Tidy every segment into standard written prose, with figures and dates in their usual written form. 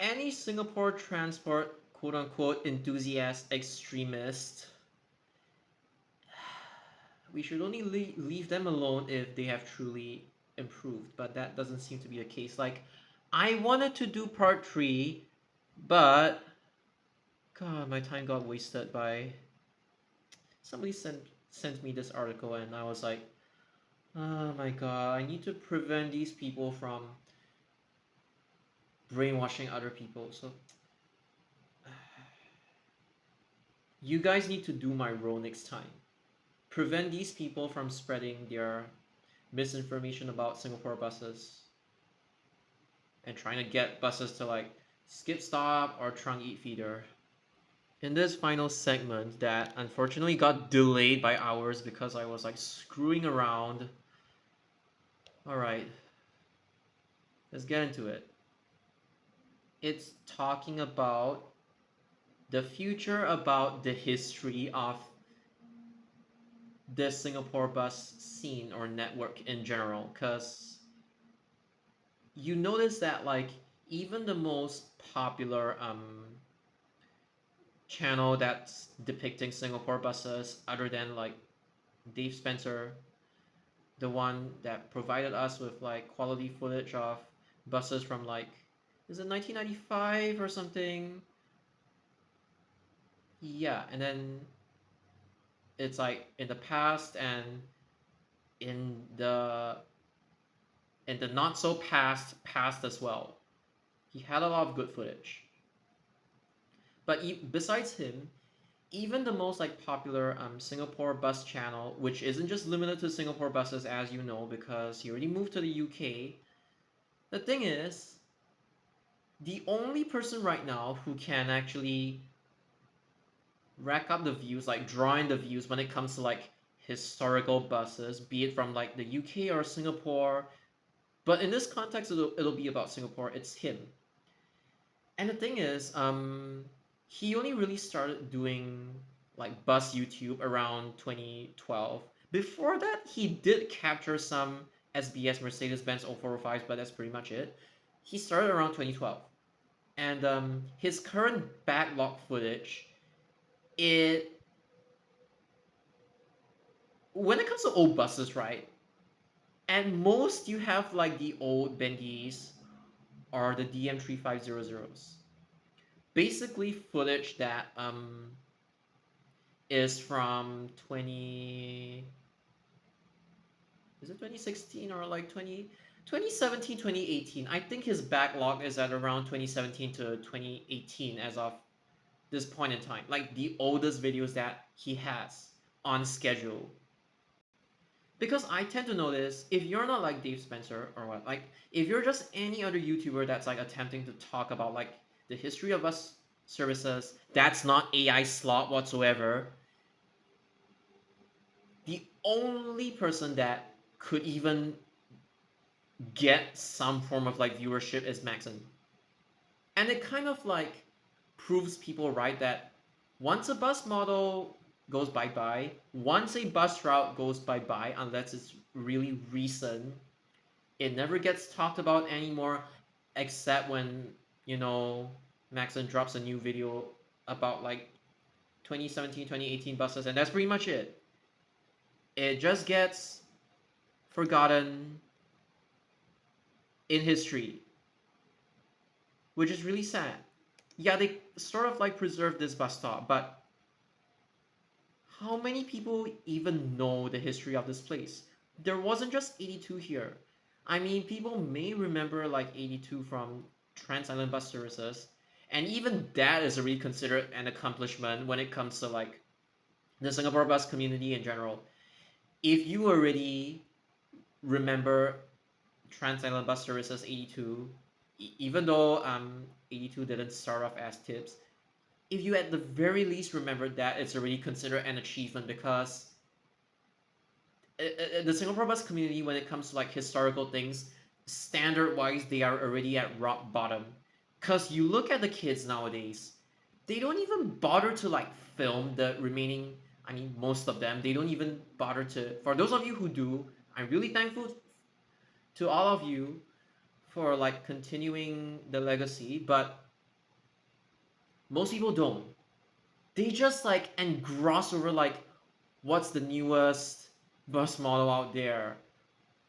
any Singapore transport quote unquote enthusiast extremist, we should only leave them alone if they have truly improved, but that doesn't seem to be the case. Like, I wanted to do part 3, but god, my time got wasted by somebody sent me this article, and I was like, oh my god, I need to prevent these people from brainwashing other people. So you guys need to do my role next time. Prevent these people from spreading their misinformation about Singapore buses and trying to get buses to like skip stop or trunk eat feeder. In this final segment that unfortunately got delayed by hours because I was like screwing around. Alright, let's get into it. It's talking about the future, about the history of the Singapore bus scene or network in general. Because you notice that, like, even the most popular channel that's depicting Singapore buses, other than like Dave Spencer, the one that provided us with like quality footage of buses from like, is it 1995 or something? Yeah, and then it's like in the past and in the not so past as well. He had a lot of good footage. But besides him, even the most like popular Singapore bus channel, which isn't just limited to Singapore buses, as you know, because he already moved to the UK. The thing is, the only person right now who can actually rack up the views, like draw in the views when it comes to like historical buses, be it from like the UK or Singapore. But in this context, it'll be about Singapore. It's him. And the thing is, he only really started doing like bus YouTube around 2012. Before that, he did capture some SBS Mercedes-Benz 0405s, but that's pretty much it. He started around 2012, and his current backlog footage, it when it comes to old buses, right? And most you have like the old Bendies or the DM3500s. Basically, footage that is from 20, is it 2016 or like 2017, 2018. I think his backlog is at around 2017 to 2018 as of this point in time, like the oldest videos that he has on schedule. Because I tend to notice, if you're not like Dave Spencer or what, like if you're just any other YouTuber that's like attempting to talk about like the history of bus services, that's not AI slot whatsoever. The only person that could even get some form of like viewership is Maxon. And it kind of like proves people right that once a bus model goes bye bye, once a bus route goes bye bye, unless it's really recent, it never gets talked about anymore, except when, Maxon drops a new video about like 2017, 2018 buses, and that's pretty much it. It just gets forgotten in history, which is really sad. Yeah, they sort of like preserved this bus stop, but how many people even know the history of this place? There wasn't just 82 here. I mean, people may remember like 82 from Trans Island Bus Services, and even that is already considered an accomplishment when it comes to like the Singapore bus community in general. If you already remember Trans Island Bus Services 82, even though 82 didn't start off as tips, if you at the very least remember that, it's already considered an achievement, because the Singapore bus community, when it comes to like historical things, standard wise, they are already at rock bottom. Because you look at the kids nowadays, they don't even bother to like film the remaining. I mean, most of them, they don't even bother to. For those of you who do, I'm really thankful to all of you for like continuing the legacy. But Most people don't. They just like engross over like what's the newest bus model out there.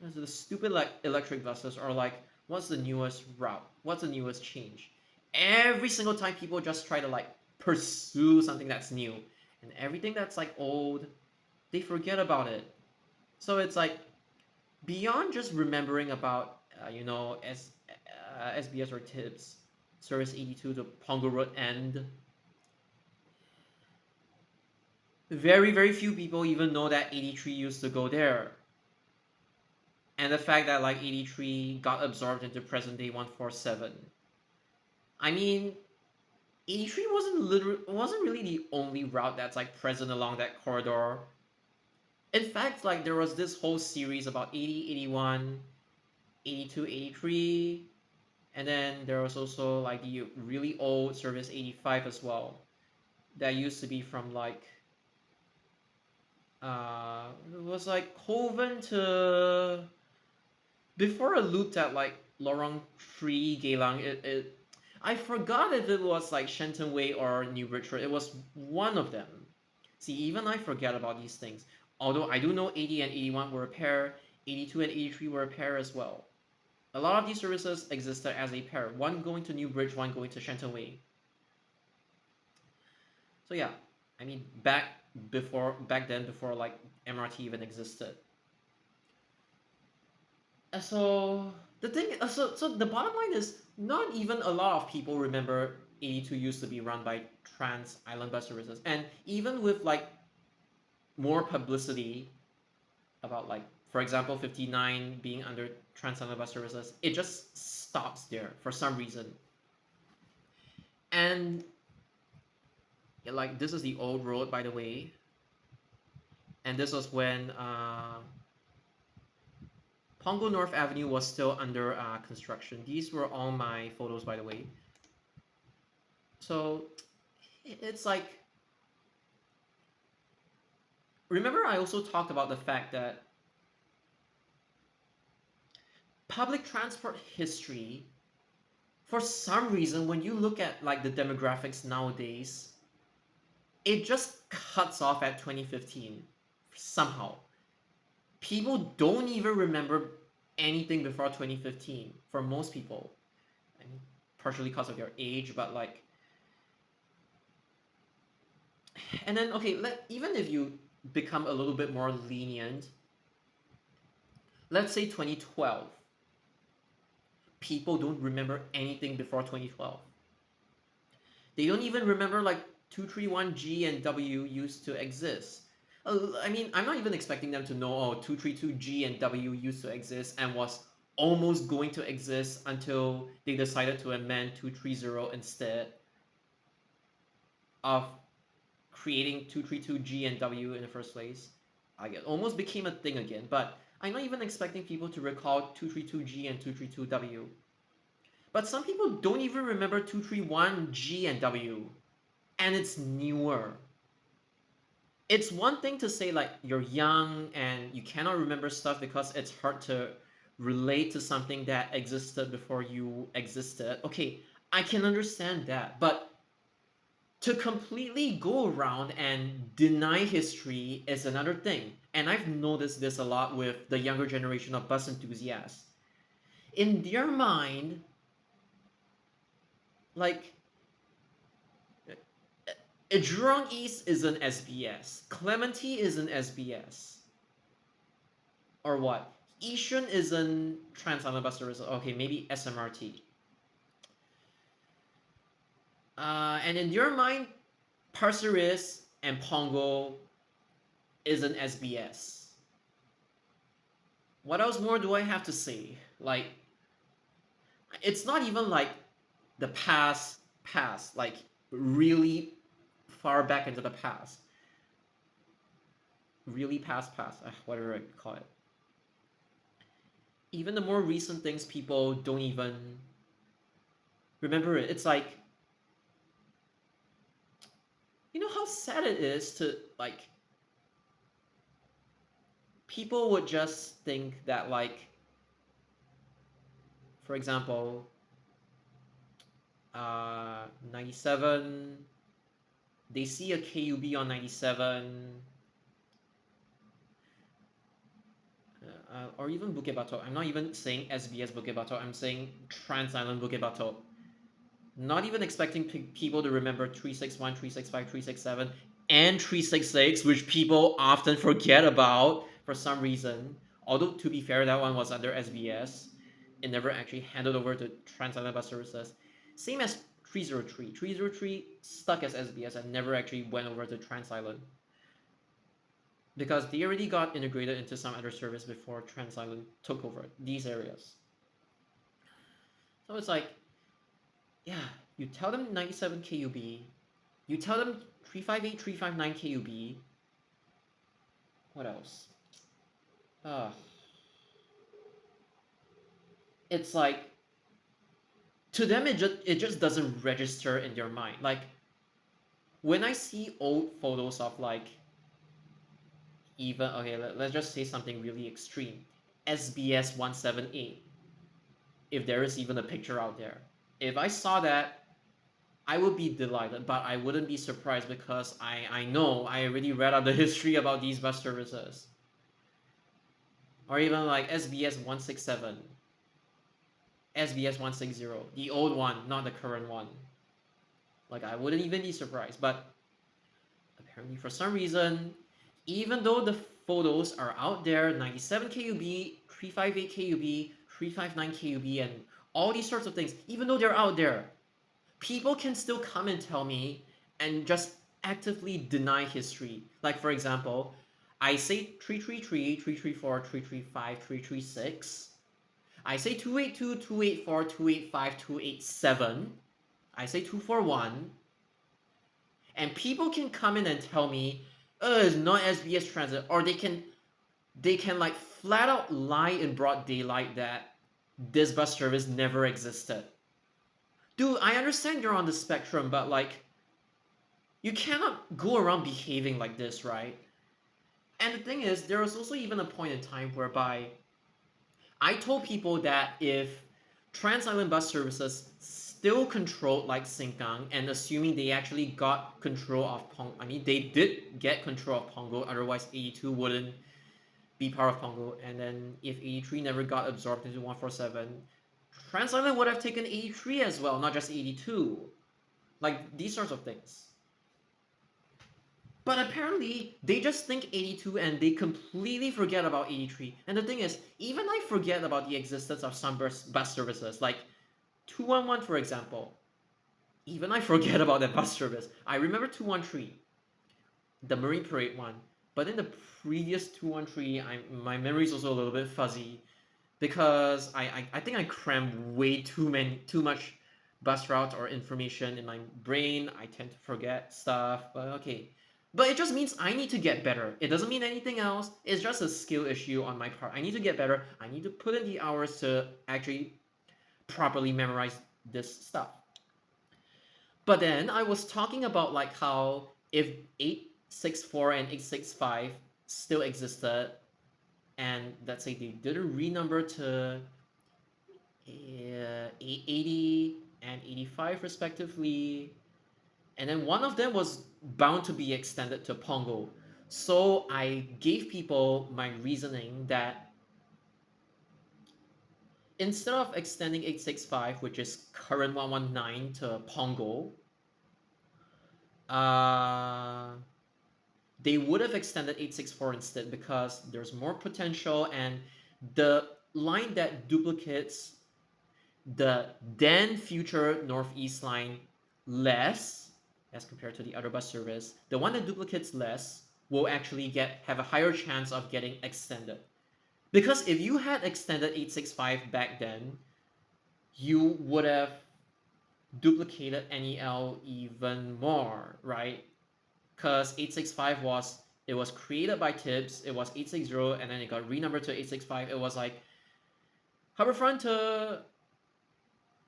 The stupid like electric buses are like what's the newest route? What's the newest change? Every single time people just try to like pursue something that's new, and everything that's like old, they forget about it. So it's like beyond just remembering about SBS or TIPS Service 82 to Pongo Road End. Very few people even know that 83 used to go there. And the fact that like 83 got absorbed into present day 147. I mean, 83 wasn't really the only route that's like present along that corridor. In fact, like there was this whole series about 80, 81, 82, 83, and then there was also like the really old service 85 as well. That used to be from like it was like Kovan to before it looped at like Lorong 3 Geylang. It I forgot if it was like Shenton Way or New Bridge Road. It was one of them. See, even I forget about these things. Although I do know 80 and 81 were a pair, 82 and 83 were a pair as well. A lot of these services existed as a pair, one going to New Bridge, one going to Shenton Way. So yeah, I mean back then before like MRT even existed. So the thing, so the bottom line is not even a lot of people remember 82 used to be run by Trans Island Bus Services, and even with like more publicity about like, for example, 59 being under Trans Island Bus Services, it just stops there for some reason. And yeah, like this is the old road, by the way, and this was when Pongo North Avenue was still under construction. These were all my photos, by the way. So it's like, remember I also talked about the fact that public transport history, for some reason, when you look at like the demographics nowadays, it just cuts off at 2015 somehow. People don't even remember anything before 2015 for most people. I mean, partially because of their age, but like, and then okay, even if you become a little bit more lenient, let's say 2012, people don't remember anything before 2012. They don't even remember like 231G and W used to exist. I mean, I'm not even expecting them to know, oh, 232G and W used to exist and was almost going to exist until they decided to amend 230 instead of creating 232G and W in the first place. It almost became a thing again, but I'm not even expecting people to recall 232G and 232W. But some people don't even remember 231G and W, and it's newer. It's one thing to say like you're young and you cannot remember stuff because it's hard to relate to something that existed before you existed. Okay, I can understand that, but to completely go around and deny history is another thing. And I've noticed this a lot with the younger generation of bus enthusiasts. In their mind, like Jurong East is an SBS, Clementi is an SBS, or what? Yishun is an Trans Island Bus Service. Okay, maybe SMRT. And in your mind, Pasir Ris and Pongo is an SBS. What else more do I have to say? Like, it's not even like the past, like really far back into the past. Really past, whatever I call it. Even the more recent things, people don't even remember it. It's like, you know how sad it is to like, people would just think that like, for example, 97. They see a KUB on 97. Or even Bukit Batok. I'm not even saying SBS Bukit Batok. I'm saying Trans Island Bukit Batok. Not even expecting people to remember 361, 365, 367, and 366, which people often forget about for some reason. Although, to be fair, that one was under SBS. It never actually handed over to Trans Island Bus Services. Same as 303. 303 stuck as SBS and never actually went over to Trans Island. Because they already got integrated into some other service before Trans Island took over these areas. So it's like, yeah, you tell them 97 KUB, you tell them 358, 359 KUB. What else? It's like, to them it just doesn't register in their mind. Like, when I see old photos of, like, even, okay, let's just say something really extreme, SBS 178, if there is even a picture out there, if I saw that, I would be delighted, but I wouldn't be surprised because I know I already read out the history about these bus services. Or even like SBS 167, SBS 160, the old one, not the current one. Like, I wouldn't even be surprised, but apparently for some reason, even though the photos are out there, 97 KUB, 358 KUB, 359 KUB, and all these sorts of things, even though they're out there, people can still come and tell me and just actively deny history. Like, for example, I say 333, 334, 335, 336. I say 282, 284, 285, 287. I say 241. And people can come in and tell me, it's not SBS Transit, or they can like flat out lie in broad daylight that this bus service never existed. Dude, I understand you're on the spectrum, but like, you cannot go around behaving like this, right? And the thing is, there was also even a point in time whereby I told people that if Trans Island Bus Services still controlled like Sengkang, and assuming they actually got control of Pongo, I mean, they did get control of Pongo, otherwise 82 wouldn't be part of Pongo. And then if 83 never got absorbed into 147, Trans Island would have taken 83 as well, not just 82. Like, these sorts of things. But apparently, they just think 82 and they completely forget about 83. And the thing is, even I forget about the existence of some bus services, like 211, for example. Even I forget about that bus service. I remember 213, the Marine Parade one. But in the previous 213, my memory is also a little bit fuzzy because I think I crammed way too much bus routes or information in my brain. I tend to forget stuff, but okay. But it just means I need to get better. It doesn't mean anything else. It's just a skill issue on my part. I need to get better. I need to put in the hours to actually properly memorize this stuff. But then I was talking about like how if 864 and 865 still existed, and let's say they did a renumber to 80 and 85 respectively, and then one of them was bound to be extended to Pongo. So I gave people my reasoning that instead of extending 865, which is current 119, to Pongo, they would have extended 864 instead because there's more potential, and the line that duplicates the then future northeast line less as compared to the other bus service, the one that duplicates less will actually have a higher chance of getting extended. Because if you had extended 865 back then, you would have duplicated NEL even more, right? Because 865 was created by Tibbs, it was 860, and then it got renumbered to 865. It was like Harbourfront to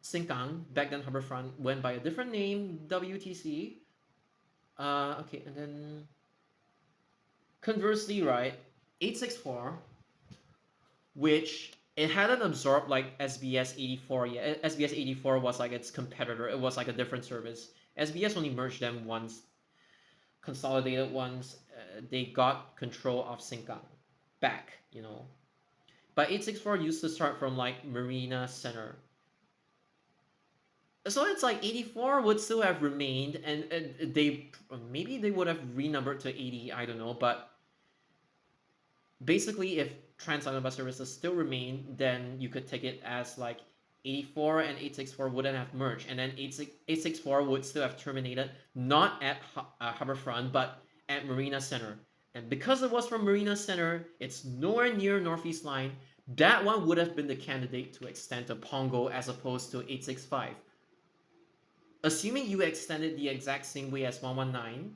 Sengkang. Back then, Harbourfront went by a different name, WTC. Okay, and then conversely, right, 864, which it hadn't absorbed like SBS 84 yet. SBS 84 was like its competitor. It was like a different service. SBS only merged them once, consolidated once. They got control of Sengkang back, you know. But 864 used to start from like Marina Center. So it's like 84 would still have remained, and they maybe they would have renumbered to 80. I don't know, but basically, if Trans Island Bus services still remain, then you could take it as like 84 and 864 wouldn't have merged, and then 864 would still have terminated not at Harbourfront but at Marina Center. And because it was from Marina Center, it's nowhere near Northeast Line. That one would have been the candidate to extend to Pongo as opposed to 865. Assuming you extended the exact same way as 119,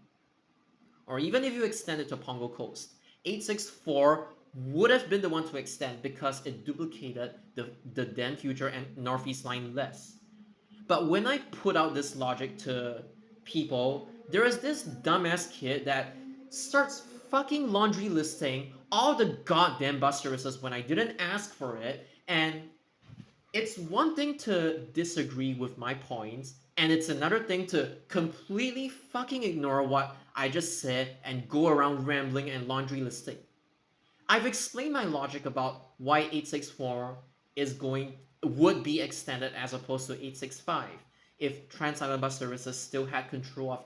or even if you extend it to Pongo Coast, 864 would have been the one to extend because it duplicated the then future and Northeast Line less. But when I put out this logic to people, there is this dumbass kid that starts fucking laundry listing all the goddamn bus services when I didn't ask for it. And it's one thing to disagree with my points, and it's another thing to completely fucking ignore what I just said and go around rambling and laundry listing. I've explained my logic about why 864 is going would be extended as opposed to 865 if Trans Island Bus Services still had control of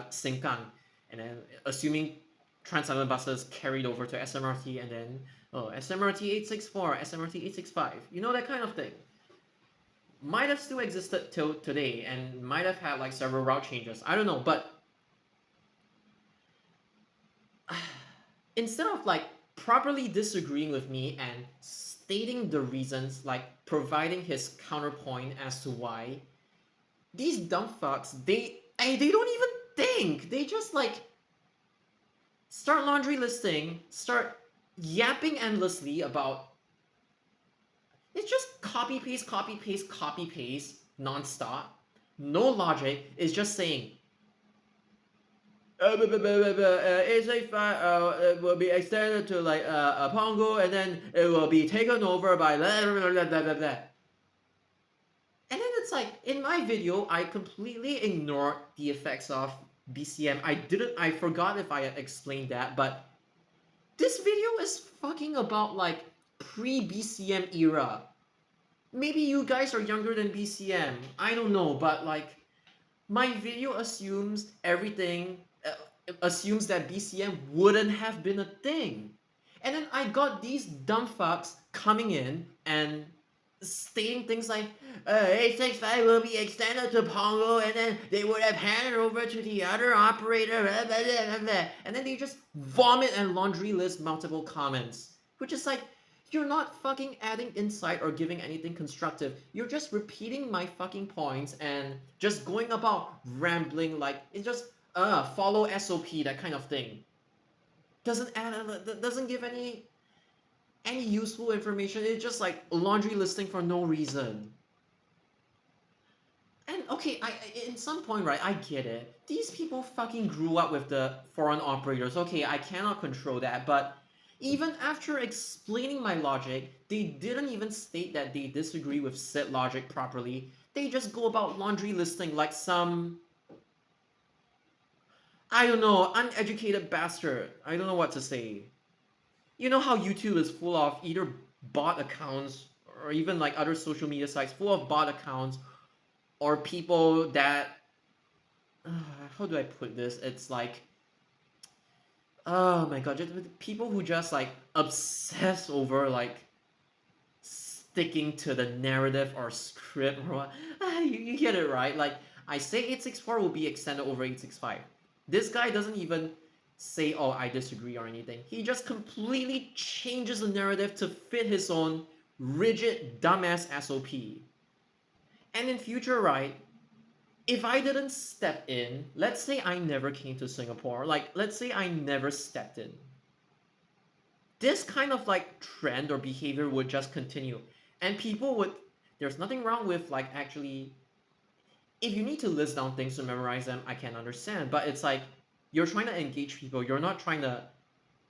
Sengkang, and then assuming Trans Island buses carried over to SMRT, and then SMRT 864, SMRT 865, you know, that kind of thing. Might have still existed till today and might have had like several route changes. I don't know, but instead of like properly disagreeing with me and stating the reasons, like providing his counterpoint as to why, these dumb fucks, they don't even think. They just like start laundry listing, start yapping endlessly about. It's just copy paste, copy paste, copy paste nonstop. No logic. It's just saying 865 will be extended to like Pongo, and then it will be taken over by blah, blah, blah, blah, blah, blah. And then it's like in my video, I completely ignored the effects of BCM. I forgot if I had explained that, but this video is fucking about like pre-BCM era. Maybe you guys are younger than BCM. I don't know, but like my video assumes everything, assumes that BCM wouldn't have been a thing. And then I got these dumb fucks coming in and stating things like 865 will be extended to Pongo, and then they would have handed over to the other operator, blah, blah, blah, blah. And then they just vomit and laundry list multiple comments, which is like, you're not fucking adding insight or giving anything constructive. You're just repeating my fucking points and just going about rambling like it's just follow SOP, that kind of thing. Doesn't give any useful information. It's just like laundry listing for no reason. And okay, in some point, right, I get it. These people fucking grew up with the foreign operators. Okay, I cannot control that, but even after explaining my logic, they didn't even state that they disagree with said logic properly. They just go about laundry listing like some, I don't know, uneducated bastard. I don't know what to say. You know how YouTube is full of either bot accounts or even like other social media sites full of bot accounts or people that how do I put this? It's like, oh my god, just people who just like obsess over like sticking to the narrative or script or what. You get it, right? Like I say 864 will be extended over 865. This guy doesn't even say, oh, I disagree or anything. He just completely changes the narrative to fit his own rigid dumbass SOP. And in future, right, if I didn't step in, let's say I never came to Singapore, like let's say I never stepped in, this kind of like trend or behavior would just continue. And people would, there's nothing wrong with like actually, if you need to list down things to memorize them, I can understand. But it's like, you're trying to engage people. You're not trying to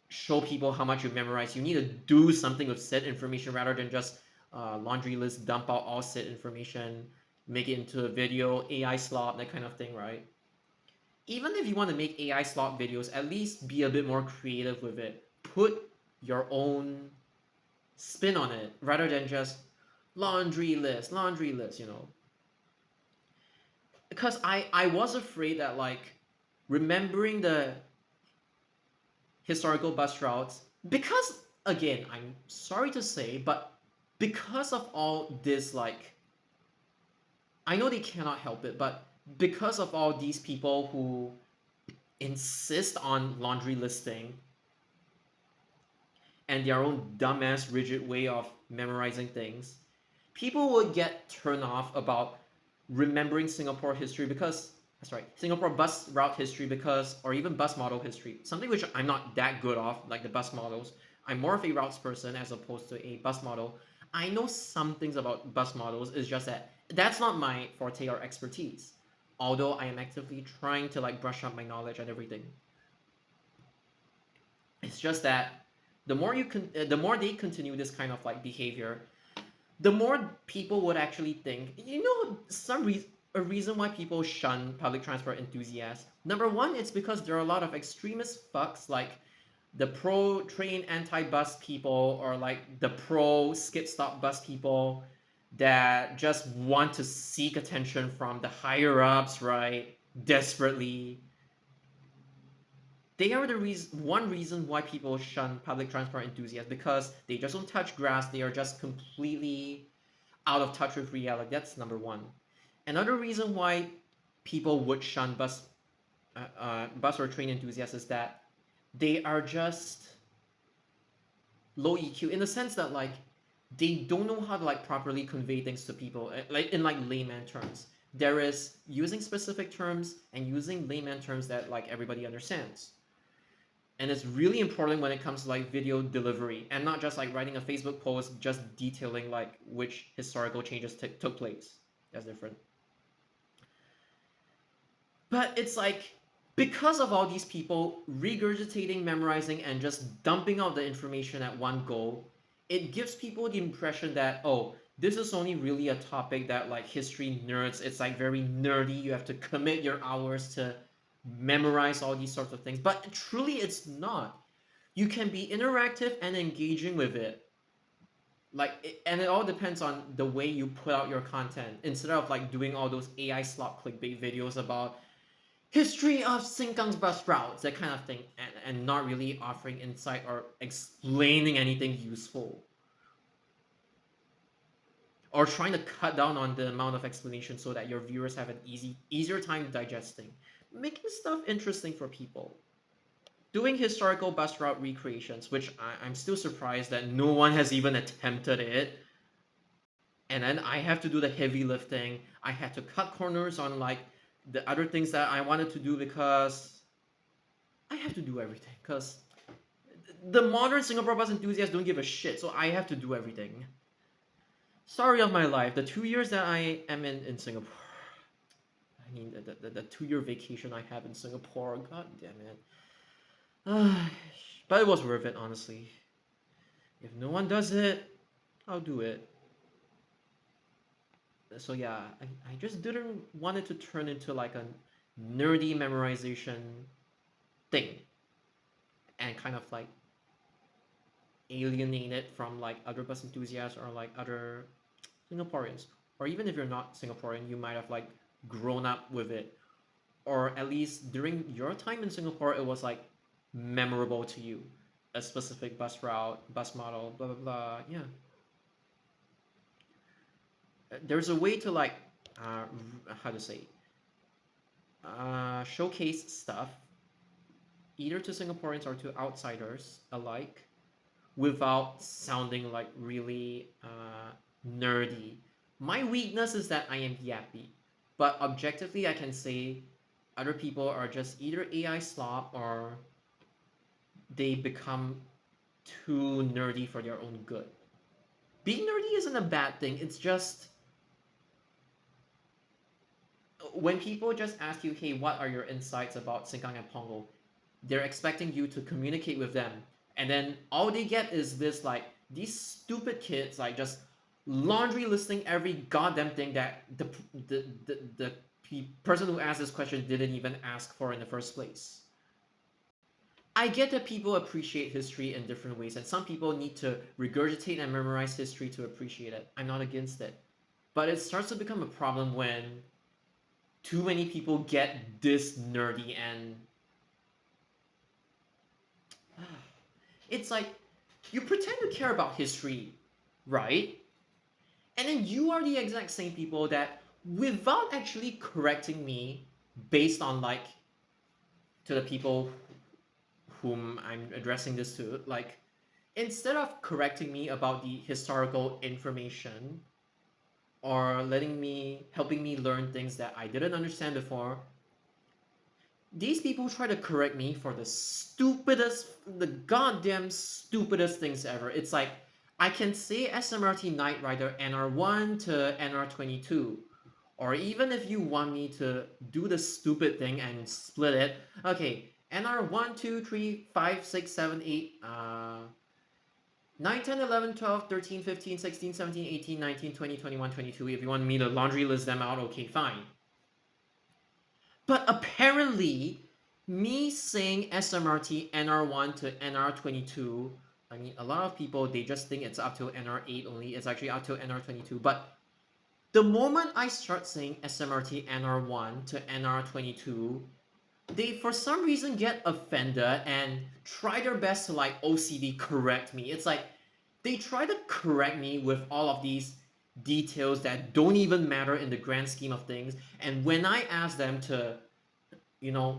show people how much you memorize. You need to do something with said information rather than just laundry list, dump out all said information, make it into a video, AI slop, that kind of thing, right? Even if you want to make AI slop videos, at least be a bit more creative with it. Put your own spin on it rather than just laundry list, you know. Because I was afraid that like remembering the historical bus routes, because again, I'm sorry to say, but because of all this, like, I know they cannot help it, but because of all these people who insist on laundry listing and their own dumbass rigid way of memorizing things, people would get turned off about remembering Singapore history because that's right, Singapore bus route history because or even bus model history, something which I'm not that good of, like the bus models. I'm more of a routes person as opposed to a bus model. I know some things about bus models, it's just that that's not my forte or expertise. Although I am actively trying to like brush up my knowledge and everything. It's just that the more they continue this kind of like behavior, the more people would actually think, you know, a reason why people shun public transport enthusiasts. Number one, it's because there are a lot of extremist fucks like the pro train anti bus people or like the pro skip stop bus people that just want to seek attention from the higher ups, right? Desperately, they are the one reason why people shun public transport enthusiasts because they just don't touch grass. They are just completely out of touch with reality. That's number one. Another reason why people would shun bus or train enthusiasts is that they are just low EQ in the sense that like they don't know how to like properly convey things to people, like in like layman terms. There is using specific terms and using layman terms that like everybody understands. And it's really important when it comes to like video delivery and not just like writing a Facebook post just detailing like which historical changes took place. That's different. But it's like because of all these people regurgitating, memorizing, and just dumping out the information at one go, it gives people the impression that, oh, this is only really a topic that like history nerds, it's like very nerdy. You have to commit your hours to memorize all these sorts of things. But truly, it's not. You can be interactive and engaging with it. And it all depends on the way you put out your content instead of like doing all those AI slot clickbait videos about history of Sengkang's bus routes, that kind of thing, and not really offering insight or explaining anything useful. Or trying to cut down on the amount of explanation so that your viewers have an easier time digesting. Making stuff interesting for people. Doing historical bus route recreations, which I'm still surprised that no one has even attempted it. And then I have to do the heavy lifting. I had to cut corners on like the other things that I wanted to do because I have to do everything because the modern Singapore bus enthusiasts don't give a shit, so I have to do everything. Story of my life: the 2 years that I am in Singapore. I mean, the 2 year vacation I have in Singapore. God damn it. But it was worth it, honestly. If no one does it, I'll do it. So yeah, I just didn't want it to turn into like a nerdy memorization thing and kind of like alienate it from like other bus enthusiasts or like other Singaporeans. Or even if you're not Singaporean, you might have like grown up with it. Or at least during your time in Singapore, it was like memorable to you. A specific bus route, bus model, blah blah blah. Yeah. There's a way to like uh, how to say showcase stuff either to Singaporeans or to outsiders alike without sounding like really nerdy. My weakness is that I am yappy, but objectively, I can say other people are just either AI slop or they become too nerdy for their own good. Being nerdy isn't a bad thing, it's just when people just ask you, hey, what are your insights about Sengkang and Pongo? They're expecting you to communicate with them And then all they get is this like these stupid kids like just laundry listing every goddamn thing that the person who asked this question didn't even ask for in the first place. I get that people appreciate history in different ways, and some people need to regurgitate and memorize history to appreciate it. I'm not against it. But it starts to become a problem when too many people get this nerdy and it's like you pretend to care about history, right? And then you are the exact same people that, without actually correcting me based on like to the people whom I'm addressing this to, like instead of correcting me about the historical information or helping me learn things that I didn't understand before, these people try to correct me for the goddamn stupidest things ever. It's like I can say SMRT Knight Rider NR1 to NR22, or even if you want me to do the stupid thing and split it, okay, NR1, 2, 3, 5, 6, 7, 8, 9, 10, 11, 12, 13, 15, 16, 17, 18, 19, 20, 21, 22. If you want me to laundry list them out, okay, fine. But apparently, me saying SMRT NR1 to NR22, I mean, a lot of people, they just think it's up to NR8 only. It's actually up to NR22. But the moment I start saying SMRT NR1 to NR22, they for some reason get offended and try their best to like OCD correct me. It's like they try to correct me with all of these details that don't even matter in the grand scheme of things. And when I ask them to,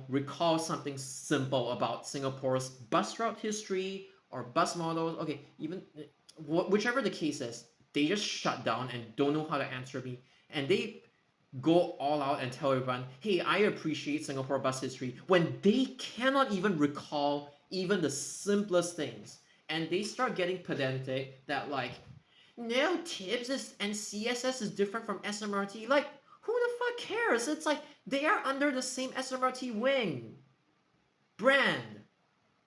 recall something simple about Singapore's bus route history or bus models, okay, even whichever the case is, they just shut down and don't know how to answer me. And they go all out and tell everyone, hey, I appreciate Singapore bus history when they cannot even recall even the simplest things. And they start getting pedantic that like, no, TIBS and CSS is different from SMRT. Like, who the fuck cares? It's like they are under the same SMRT wing. Brand.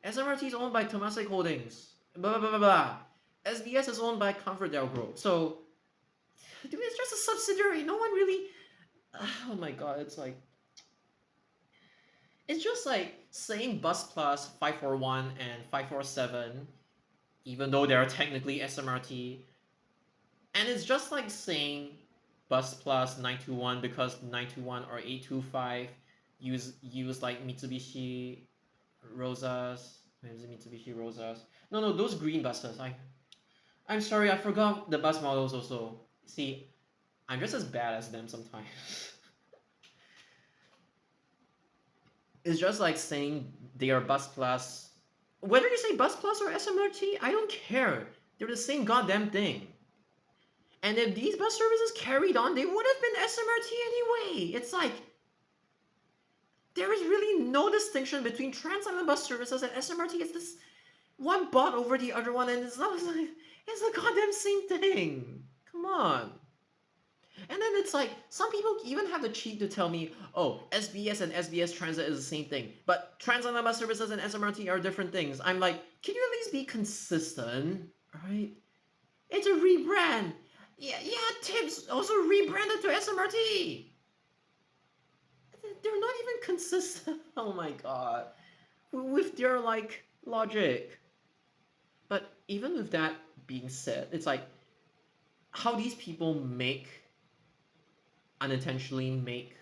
SMRT is owned by Temasek Holdings. Blah blah blah blah blah. SBS is owned by ComfortDelGro. So, dude, it's just a subsidiary. No one really. Oh my god, it's just like saying Bus Plus 541 and 547, even though they're technically SMRT, and it's just like saying Bus Plus 921 because 921 or 825 use like Mitsubishi Rosas. Is it Mitsubishi Rosas? No, those green buses. I'm sorry, I forgot the bus models also. See, I'm just as bad as them sometimes. It's just like saying they are Bus Plus. Whether you say Bus Plus or SMRT, I don't care. They're the same goddamn thing. And if these bus services carried on, they would have been SMRT anyway. It's like there is really no distinction between Trans Island bus services and SMRT. It's this one bought over the other one, and it's the goddamn same thing. Come on. And then it's like some people even have the cheek to tell me, oh, SBS and SBS Transit is the same thing, but Trans Island bus services and SMRT are different things. I'm like, can you at least be consistent, right? It's a rebrand. Yeah, TIBS also rebranded to SMRT. They're not even consistent. Oh my god, with their like logic. But even with that being said, it's like how these people unintentionally make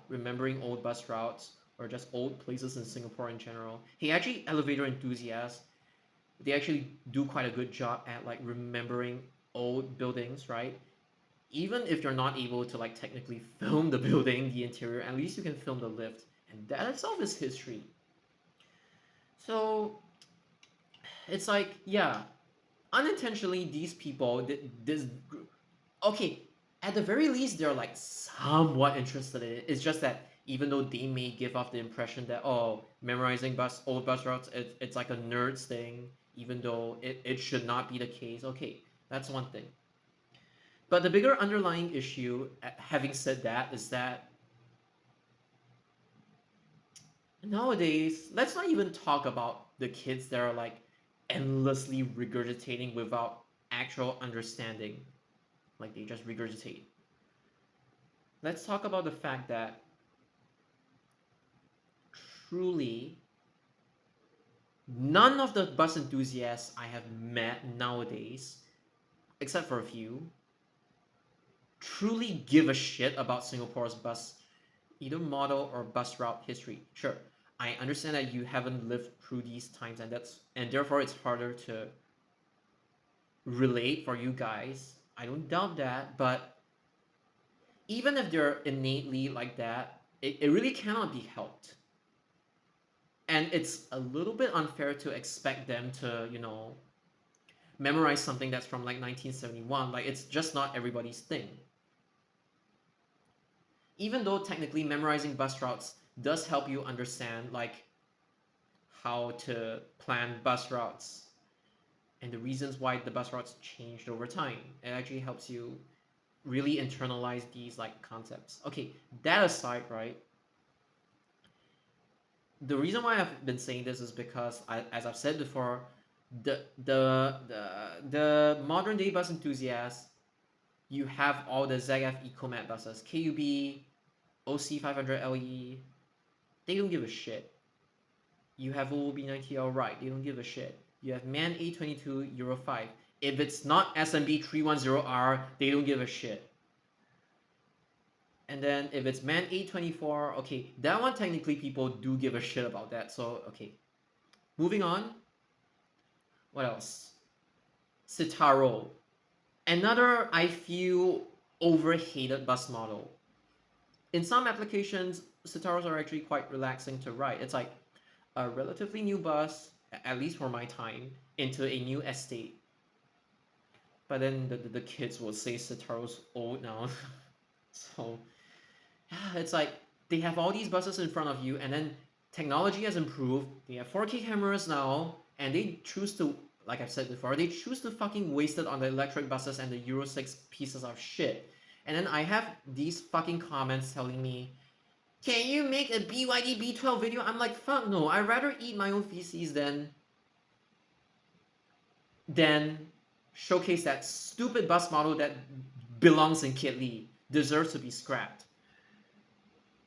remembering old bus routes or just old places in Singapore in general. Hey, actually, elevator enthusiasts, they actually do quite a good job at like remembering old buildings, right? Even if you're not able to like technically film the building, the interior, at least you can film the lift, and that itself is history. So it's like, yeah, unintentionally these people, this group, okay, at the very least they're like somewhat interested in it. It's just that even though they may give off the impression that, oh, memorizing old bus routes, it's like a nerd's thing, even though it should not be the case. Okay, that's one thing. But the bigger underlying issue, having said that, is that nowadays, let's not even talk about the kids that are like endlessly regurgitating without actual understanding. Like they just regurgitate. Let's talk about the fact that truly none of the bus enthusiasts I have met nowadays, except for a few, truly give a shit about Singapore's bus, either model or bus route history. Sure, I understand that you haven't lived through these times, and therefore it's harder to relate for you guys. I don't doubt that, but even if they're innately like that, it really cannot be helped. And it's a little bit unfair to expect them to, memorize something that's from like 1971. Like it's just not everybody's thing. Even though technically memorizing bus routes does help you understand like how to plan bus routes and the reasons why the bus routes changed over time. It actually helps you really internalize these like concepts. Okay, that aside, right? The reason why I've been saying this is because, as I've said before, the modern day bus enthusiasts, you have all the ZF Ecomat buses, KUB, OC 500 LE. They don't give a shit. You have OOB90L, right? They don't give a shit. You have MAN A22 Euro 5. If it's not SMB 310R, they don't give a shit. And then if it's MAN A24, okay, that one technically people do give a shit about that. So okay, moving on. What else? Citaro, another I feel overhated bus model. In some applications, Citaros are actually quite relaxing to ride. It's like a relatively new bus, at least for my time, into a new estate. But then the kids will say Citaro's old now. So yeah, it's like they have all these buses in front of you, and then technology has improved. They have 4K cameras now, and they choose to, like I've said before, they choose to fucking waste it on the electric buses and the Euro 6 pieces of shit. And then I have these fucking comments telling me, can you make a BYD B12 video? I'm like, fuck no. I'd rather eat my own feces than showcase that stupid bus model that belongs in Kitli, deserves to be scrapped.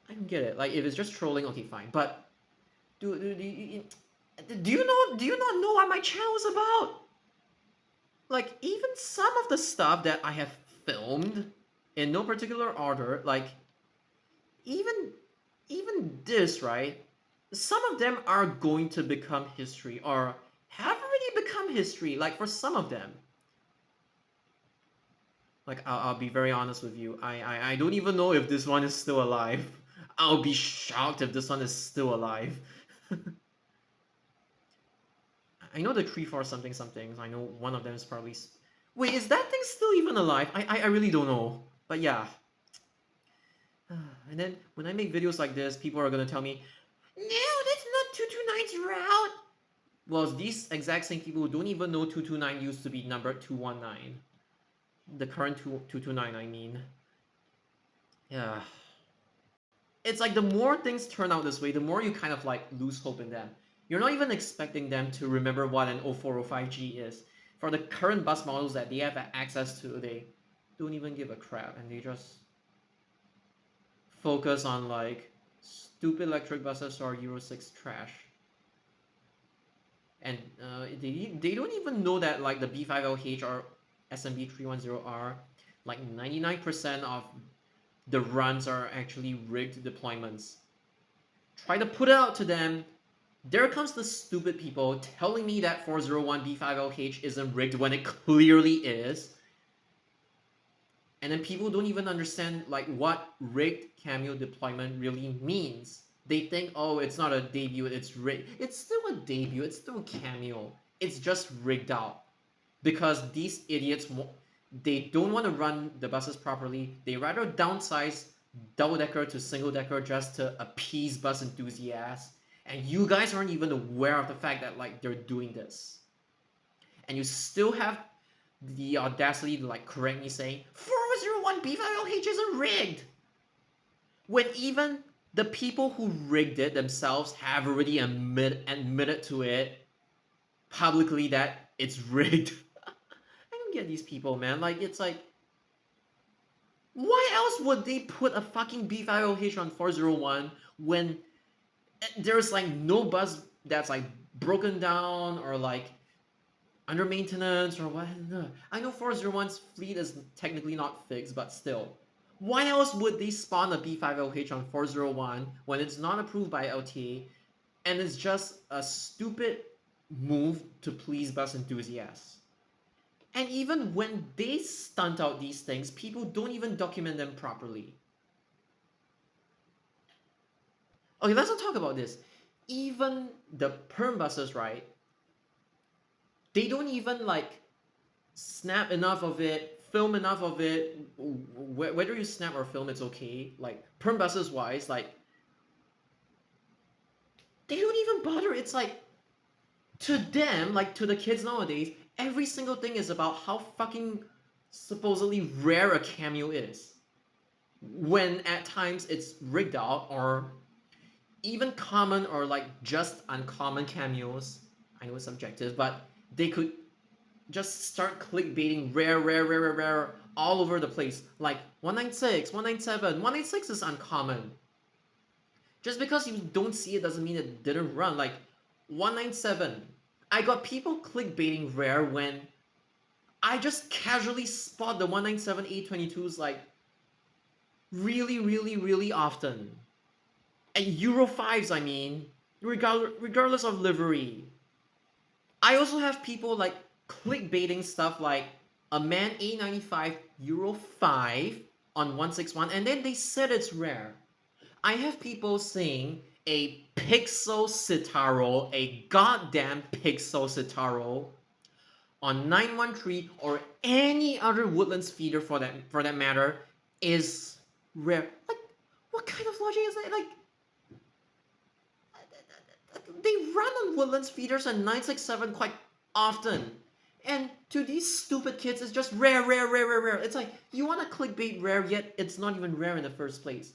I don't get it. Like, if it's just trolling, okay, fine. But do you not know what my channel is about? Like, even some of the stuff that I have filmed in no particular order, like even even this, right? Some of them are going to become history or have already become history. Like for some of them, like I'll be very honest with you. I don't even know if this one is still alive. I'll be shocked if this one is still alive. I know the 3 4 something somethings. I know one of them is probably. Wait, is that thing still even alive? I really don't know. But yeah. And then when I make videos like this, people are gonna tell me, no, that's not 229's route. Well, these exact same people who don't even know 229 used to be number 219. The current 229, I mean. Yeah. It's like the more things turn out this way, the more you kind of like lose hope in them. You're not even expecting them to remember what an 0405G is. For the current bus models that they have access to, they don't even give a crap and they just focus on like stupid electric buses or Euro 6 trash. And they don't even know that like the B5LH or SMB310R, like 99% of the runs are actually rigged deployments. Try to put it out to them. There comes the stupid people telling me that 401 B5LH isn't rigged when it clearly is. And then people don't even understand like what rigged cameo deployment really means. They think, oh, it's not a debut, it's rigged. It's still a debut, it's still a cameo. It's just rigged out. Because these idiots, they don't want to run the buses properly. They rather downsize double-decker to single-decker just to appease bus enthusiasts. And you guys aren't even aware of the fact that like they're doing this. And you still have the audacity to like correct me saying 401 B5LH isn't rigged. When even the people who rigged it themselves have already admitted to it. publicly that it's rigged. I don't get these people, man. Like, it's like, why else would they put a fucking B5LH on 401 when there's like no bus that's like broken down or like under maintenance or what? I know 401's fleet is technically not fixed, but still. Why else would they spawn a B5LH on 401 when it's not approved by LTA and it's just a stupid move to please bus enthusiasts? And even when they stunt out these things, people don't even document them properly. Okay, let's not talk about this. Even the perm buses, right? They don't even like snap enough of it, film enough of it. Whether you snap or film, it's okay. Like perm buses wise, like they don't even bother. It's like to them, like to the kids nowadays, every single thing is about how fucking supposedly rare a cameo is. When at times it's rigged out or even common or like just uncommon cameos. I know it's subjective, but they could just start clickbaiting rare all over the place. Like 196, 197. 196 is uncommon. Just because you don't see it doesn't mean it didn't run. Like 197. I got people clickbaiting rare when I just casually spot the 197 A22s like really often. And Euro 5s, I mean, regardless of livery. I also have people like clickbaiting stuff like a man A95 Euro 5 on 161 and then they said it's rare. I have people saying a pixel Citaro, a goddamn pixel Citaro on 913 or any other Woodlands feeder for that matter is rare. Like what kind of logic is that? Like they run on Woodlands feeders and 967 quite often. And to these stupid kids, it's just rare. It's like, you want to clickbait rare, yet it's not even rare in the first place.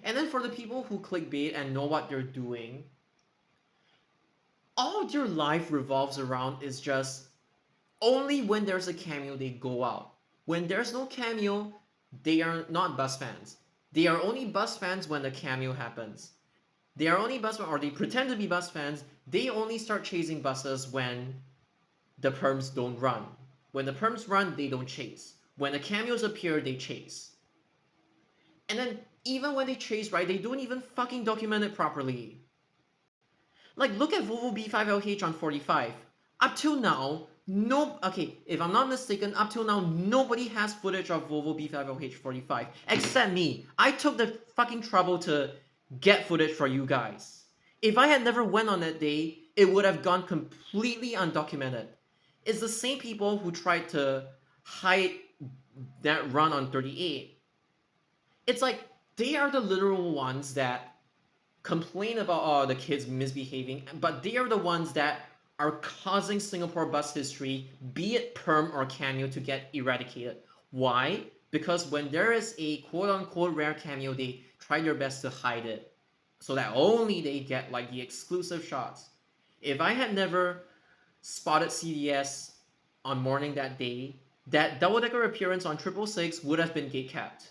And then for the people who clickbait and know what they're doing, all their life revolves around is just only when there's a cameo they go out. When there's no cameo, they are not bus fans. They are only bus fans when the cameo happens. They are only bus fans, or they pretend to be bus fans. They only start chasing buses when the perms don't run. When the perms run, they don't chase. When the cameos appear, they chase. And then even when they chase, right, they don't even fucking document it properly. Like look at Volvo B5LH on 45. Up till now, if I'm not mistaken, up till now nobody has footage of Volvo B5LH 45 except me. I took the fucking trouble to get footage for you guys. If I had never went on that day, it would have gone completely undocumented. It's the same people who tried to hide that run on 38. It's like they are the literal ones that complain about the kids misbehaving, but they are the ones that are causing Singapore bus history, be it perm or cameo, to get eradicated. Why? Because when there is a quote-unquote rare cameo, they try their best to hide it so that only they get like the exclusive shots. If I had never spotted CDS on morning that day, that double-decker appearance on 666 would have been gate-capped.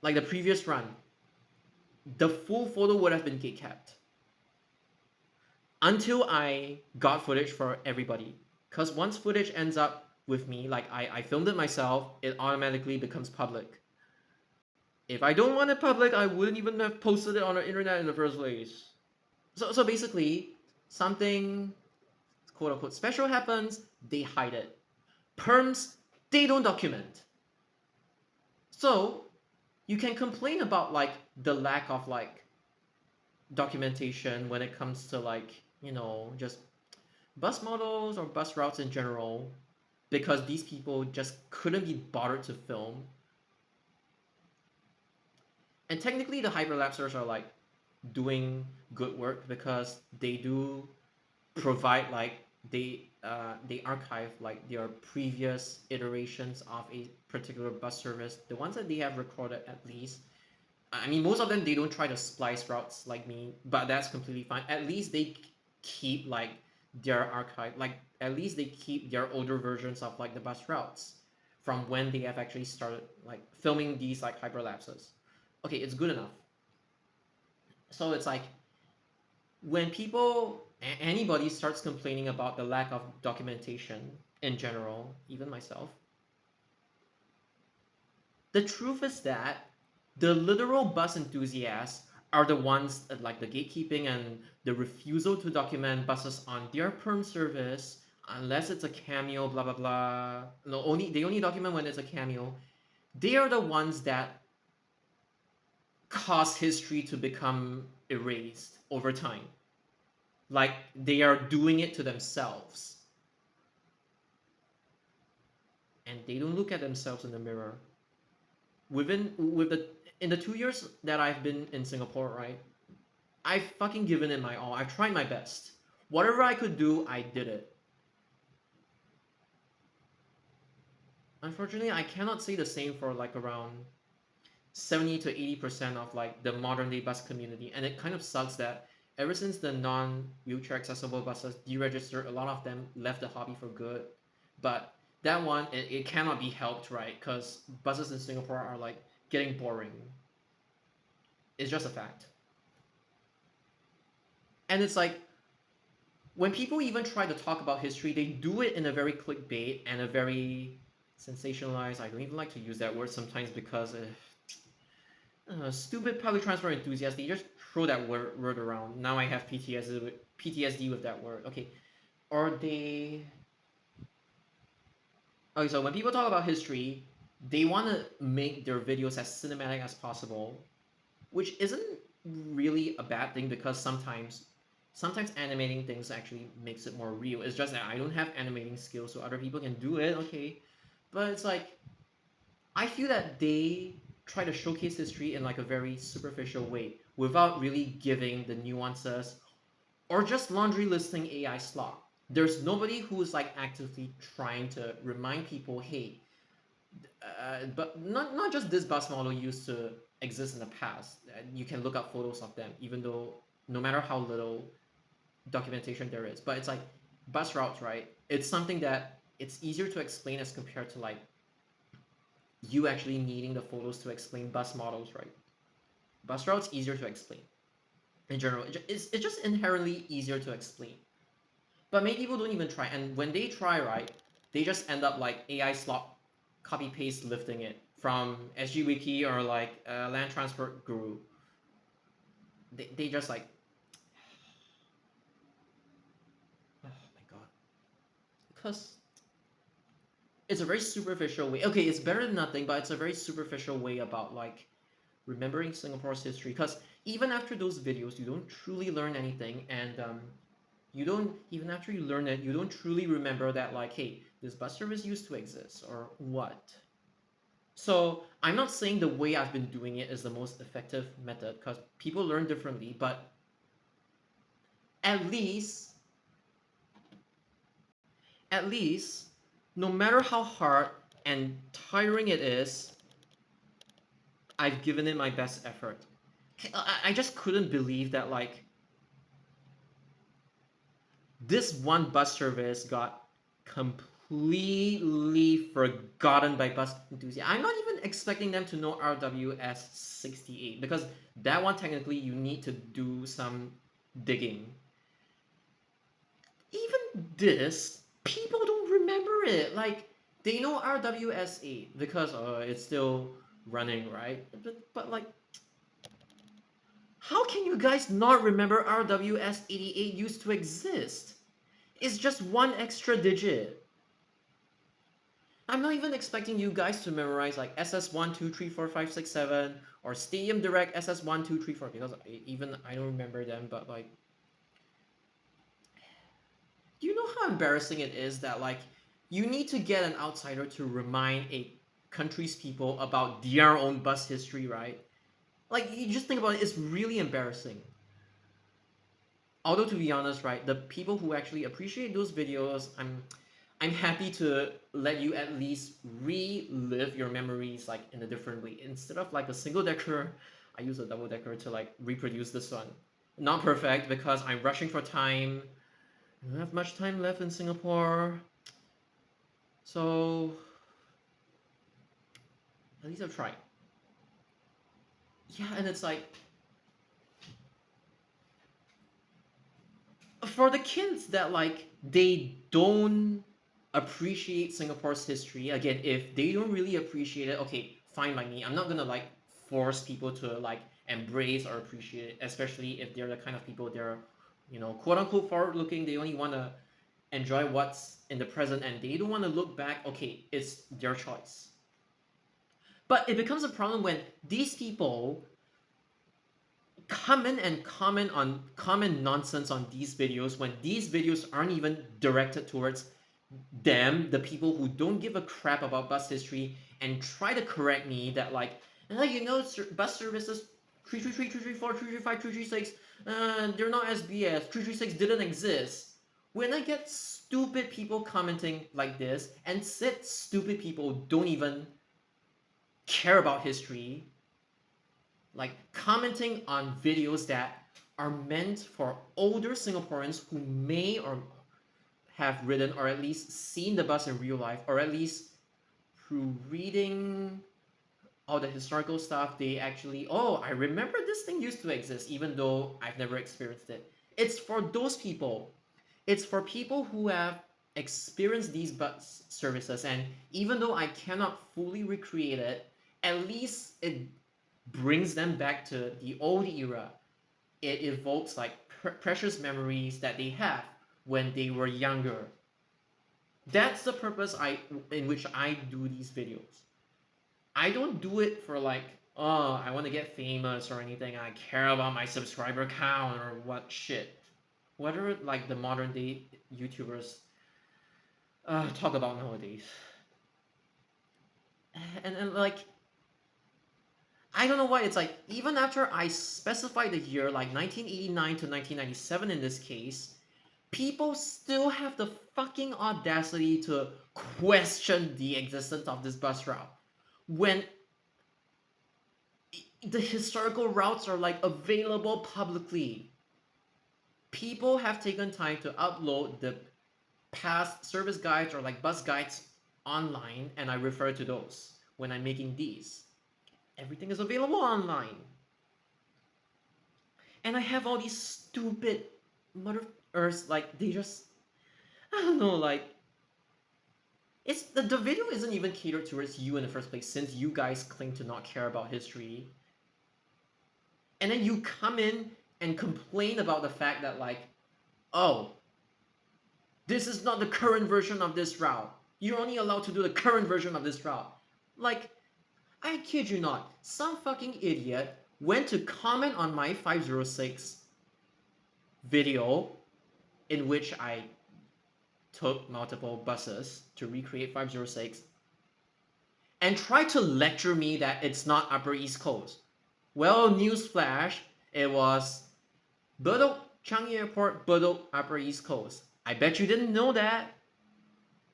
Like the previous run, the full photo would have been gate-capped. Until I got footage for everybody. Because once footage ends up with me, like I filmed it myself, it automatically becomes public. If I don't want it public, I wouldn't even have posted it on the internet in the first place. So basically, something quote unquote special happens, they hide it. Perms, they don't document. So you can complain about like the lack of like documentation when it comes to like, you know, just bus models or bus routes in general, because these people just couldn't be bothered to film. And technically the hyperlapsers are like doing good work because they do provide like they archive like their previous iterations of a particular bus service, the ones that they have recorded at least. I mean, most of them they don't try to splice routes like me, but that's completely fine. At least they keep like their archive, like at least they keep their older versions of like the bus routes from when they have actually started like filming these like hyperlapses. Okay, it's good enough. So it's like when anybody starts complaining about the lack of documentation in general, even myself, the truth is that the literal bus enthusiasts are the ones that, like the gatekeeping and the refusal to document buses on their perm service unless it's a cameo, blah blah blah. No, they only document when it's a cameo. They are the ones that cause history to become erased over time. Like they are doing it to themselves. And they don't look at themselves in the mirror. With the in the 2 years that I've been in Singapore, right? I've fucking given it my all. I've tried my best. Whatever I could do, I did it. Unfortunately, I cannot say the same for like around 70 to 80% of like the modern day bus community. And it kind of sucks that ever since the non-wheelchair accessible buses deregistered, a lot of them left the hobby for good. But that one, it cannot be helped, right? Because buses in Singapore are like getting boring. It's just a fact. And it's like when people even try to talk about history, they do it in a very clickbait and a very sensationalized. I don't even like to use that word sometimes because stupid public transport enthusiasts, they just throw that word around. Now I have PTSD with that word. Okay, or they. Okay, so when people talk about history, they want to make their videos as cinematic as possible, which isn't really a bad thing because sometimes animating things actually makes it more real. It's just that I don't have animating skills, so other people can do it. Okay, but it's like I feel that they try to showcase history in like a very superficial way without really giving the nuances or just laundry listing AI slop. There's nobody who's like actively trying to remind people, hey, but not just this bus model used to exist in the past. You can look up photos of them, even though no matter how little documentation there is. But it's like bus routes, right? It's something that it's easier to explain as compared to like you actually needing the photos to explain bus models, right? Bus routes easier to explain in general. It's just inherently easier to explain. But many people don't even try, and when they try, right, they just end up like AI slot copy paste lifting it from SGWiki or like Land Transport Guru. They just like, oh my god, because it's a very superficial way. Okay, it's better than nothing, but it's a very superficial way about like remembering Singapore's history. Because even after those videos, you don't truly learn anything, and you don't even after you learn it, you don't truly remember that like, hey, this bus service used to exist or what. So I'm not saying the way I've been doing it is the most effective method because people learn differently, but at least at least no matter how hard and tiring it is, I've given it my best effort. I just couldn't believe that like this one bus service got completely forgotten by bus enthusiasts. I'm not even expecting them to know RWS 68 because that one technically you need to do some digging. Even this, people don't remember it. Like they know RWS 8 because it's still running, right? But like how can you guys not remember RWS 88 used to exist? It's just one extra digit. I'm not even expecting you guys to memorize like SS1, 2, 3, 4, 5, 6, 7 or Stadium Direct SS1, 2, 3, 4 because even I don't remember them, but like do you know how embarrassing it is that like you need to get an outsider to remind a country's people about their own bus history, right? Like you just think about it, it's really embarrassing. Although to be honest, right, the people who actually appreciate those videos, I'm happy to let you at least relive your memories like in a different way. Instead of like a single decker, I use a double decker to like reproduce this one. Not perfect because I'm rushing for time. I don't have much time left in Singapore. So at least I've tried. Yeah, and it's like for the kids that like they don't appreciate Singapore's history, again, if they don't really appreciate it, okay, fine by me. I'm not gonna like force people to like embrace or appreciate it, especially if they're the kind of people they're, quote unquote forward looking. They only wanna enjoy what's in the present and they don't want to look back. Okay, it's their choice. But it becomes a problem when these people come in and comment nonsense on these videos when these videos aren't even directed towards them, the people who don't give a crap about bus history, and try to correct me that like, bus services 333, 334, 335, 336, they're not SBS, 336 didn't exist. When I get stupid people commenting like this, and said stupid people don't even care about history, like commenting on videos that are meant for older Singaporeans who may or have ridden or at least seen the bus in real life, or at least through reading all the historical stuff, they actually, oh, I remember this thing used to exist, even though I've never experienced it. It's for those people. It's for people who have experienced these bus services, and even though I cannot fully recreate it, at least it brings them back to the old era. It evokes like precious memories that they have when they were younger. That's the purpose in which I do these videos. I don't do it for like, oh, I want to get famous or anything. I care about my subscriber count or what shit. Whatever like the modern day YouTubers talk about nowadays. And like, I don't know why it's like even after I specify the year like 1989 to 1997 in this case, people still have the fucking audacity to question the existence of this bus route when the historical routes are like available publicly. People have taken time to upload the past service guides or like bus guides online, and I refer to those when I'm making these. Everything is available online. And I have all these stupid mother earths, like they just, I don't know, like it's the video isn't even catered towards you in the first place, since you guys claim to not care about history. And then you come in and complain about the fact that like, oh, this is not the current version of this route. You're only allowed to do the current version of this route. Like, I kid you not, some fucking idiot went to comment on my 506 video in which I took multiple buses to recreate 506 and tried to lecture me that it's not Upper East Coast. Well, newsflash, it was Bedok Changi Airport, Bedok Upper East Coast. I bet you didn't know that.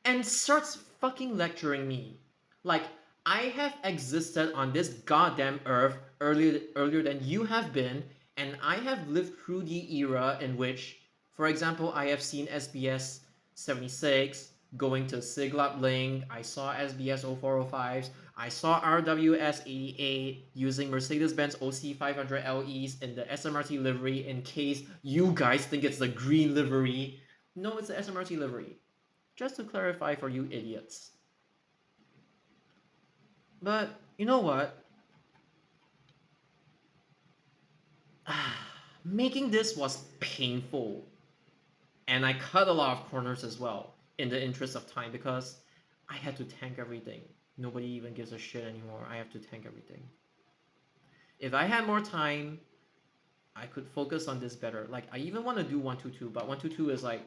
And starts fucking lecturing me. Like, I have existed on this goddamn earth earlier than you have been, and I have lived through the era in which, for example, I have seen SBS 76 going to Siglap Link, I saw SBS 0405s, I saw RWS 88 using Mercedes-Benz OC 500 LEs in the SMRT livery in case you guys think it's the green livery. No, it's the SMRT livery. Just to clarify for you idiots. But you know what? Making this was painful. And I cut a lot of corners as well in the interest of time because I had to tank everything. Nobody even gives a shit anymore. I have to tank everything. If I had more time, I could focus on this better. Like, I even want to do 122, but 122 is like,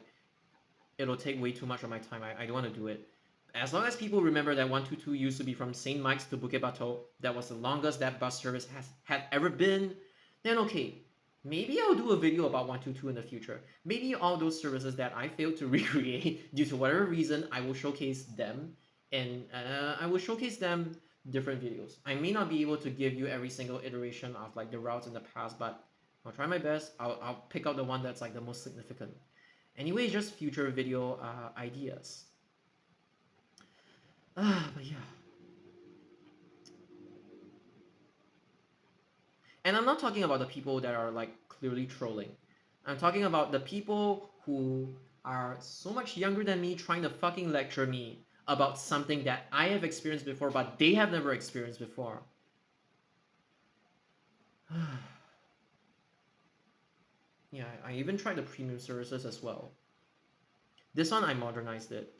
it'll take way too much of my time. I don't want to do it. As long as people remember that 122 used to be from St. Mike's to Bukit Batok, that was the longest that bus service had ever been, then okay, maybe I'll do a video about 122 in the future. Maybe all those services that I failed to recreate due to whatever reason, I will showcase them, and I will showcase them different videos. I may not be able to give you every single iteration of like the routes in the past, but I'll try my best. I'll pick out the one that's like the most significant. Anyway, just future video ideas. But yeah. And I'm not talking about the people that are like clearly trolling. I'm talking about the people who are so much younger than me trying to fucking lecture me about something that I have experienced before, but they have never experienced before. Yeah, I even tried the premium services as well. This one I modernized it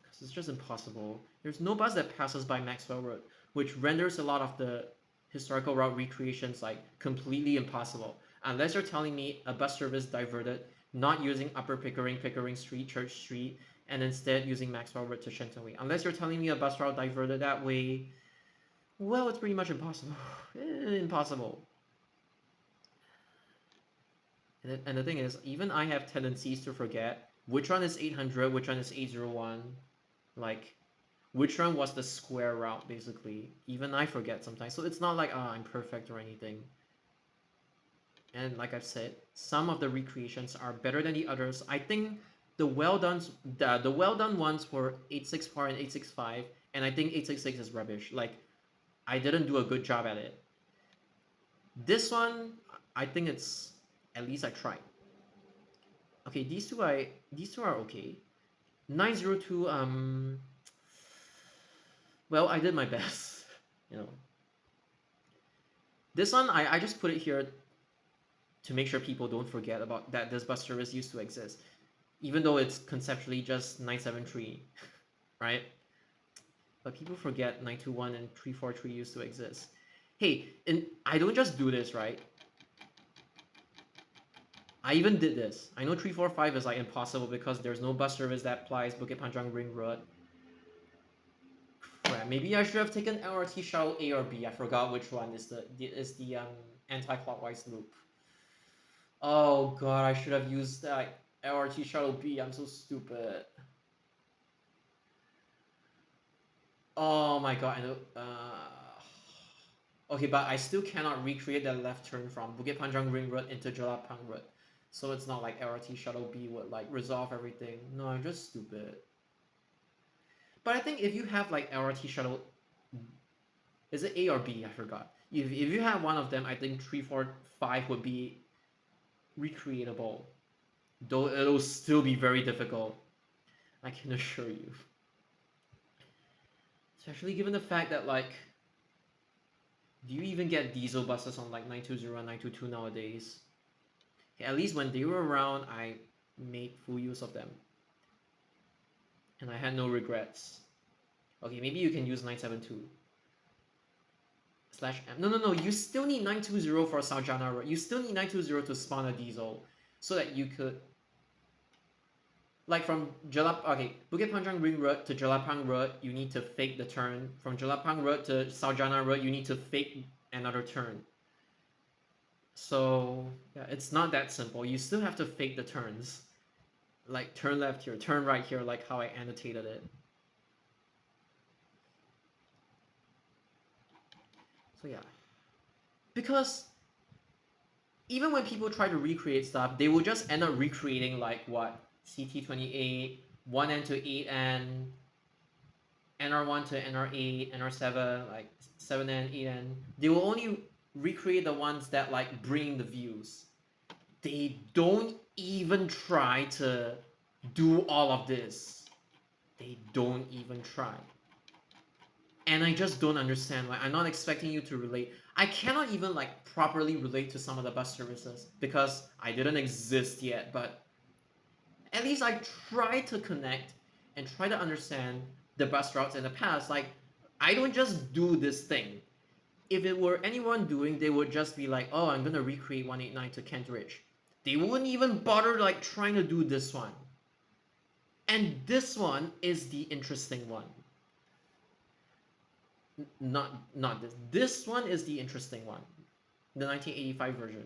because it's just impossible. There's no bus that passes by Maxwell Road, which renders a lot of the historical route recreations like completely impossible. Unless you're telling me a bus service diverted, not using Upper Pickering, Pickering Street, Church Street, and instead using Maxwell Road to Shenton Way. Unless you're telling me a bus route diverted that way, well, it's pretty much impossible. Impossible. And the thing is, even I have tendencies to forget which one is 800, which one is 801, like which one was the square route, basically. Even I forget sometimes. So it's not like, I'm perfect or anything. And like I've said, some of the recreations are better than the others. I think the well done ones were 864 and 865, and I think 866 is rubbish. Like, I didn't do a good job at it. This one, I think it's at least I tried. Okay, these two are okay. 902, well, I did my best, you know. This one, I just put it here to make sure people don't forget about that this bus service used to exist, even though it's conceptually just 973, right? But people forget 921 and 343 used to exist. Hey, and I don't just do this, right? I even did this. I know 345 is like impossible because there's no bus service that applies Bukit Panjang Ring Road. Crap, maybe I should have taken LRT shuttle A or B. I forgot which one is the anti-clockwise loop. Oh god, I should have used that LRT shuttle B. I'm so stupid. Oh my god, I know. Okay, but I still cannot recreate that left turn from Bukit Panjang Ring Road into Jelapang Road. So it's not like LRT shuttle B would like resolve everything. No, I'm just stupid. But I think if you have like LRT shuttle, is it A or B? I forgot. If you have one of them, I think 345 would be recreatable. Though it'll still be very difficult. I can assure you. Especially given the fact that like, do you even get diesel buses on like 920 and 922 nowadays? Okay, at least when they were around, I made full use of them. And I had no regrets. Okay, maybe you can use 972. Slash M. No, you still need 920 for Saujana Road. You still need 920 to spawn a diesel. So that you could... Like from Bukit Panjang Ring Road to Jelapang Road, you need to fake the turn. From Jelapang Road to Saujana Road, you need to fake another turn. So, yeah, it's not that simple. You still have to fake the turns. Like, turn left here, turn right here, like how I annotated it. So, yeah. Because even when people try to recreate stuff, they will just end up recreating, like, what? CT28, 1N to 8N, NR1 to NR8, NR7, like 7N, 8N. They will only recreate the ones that like bring the views. They don't even try to do all of this. They don't even try. And I just don't understand why. I'm not expecting you to relate. I cannot even like properly relate to some of the bus services because I didn't exist yet, but at least I try to connect and try to understand the bus routes in the past. Like, I don't just do this thing. If it were anyone doing, they would just be like, oh, I'm gonna recreate 189 to Kent Ridge. They wouldn't even bother like trying to do this one. And this one is the interesting one. Not this. This one is the interesting one. The 1985 version.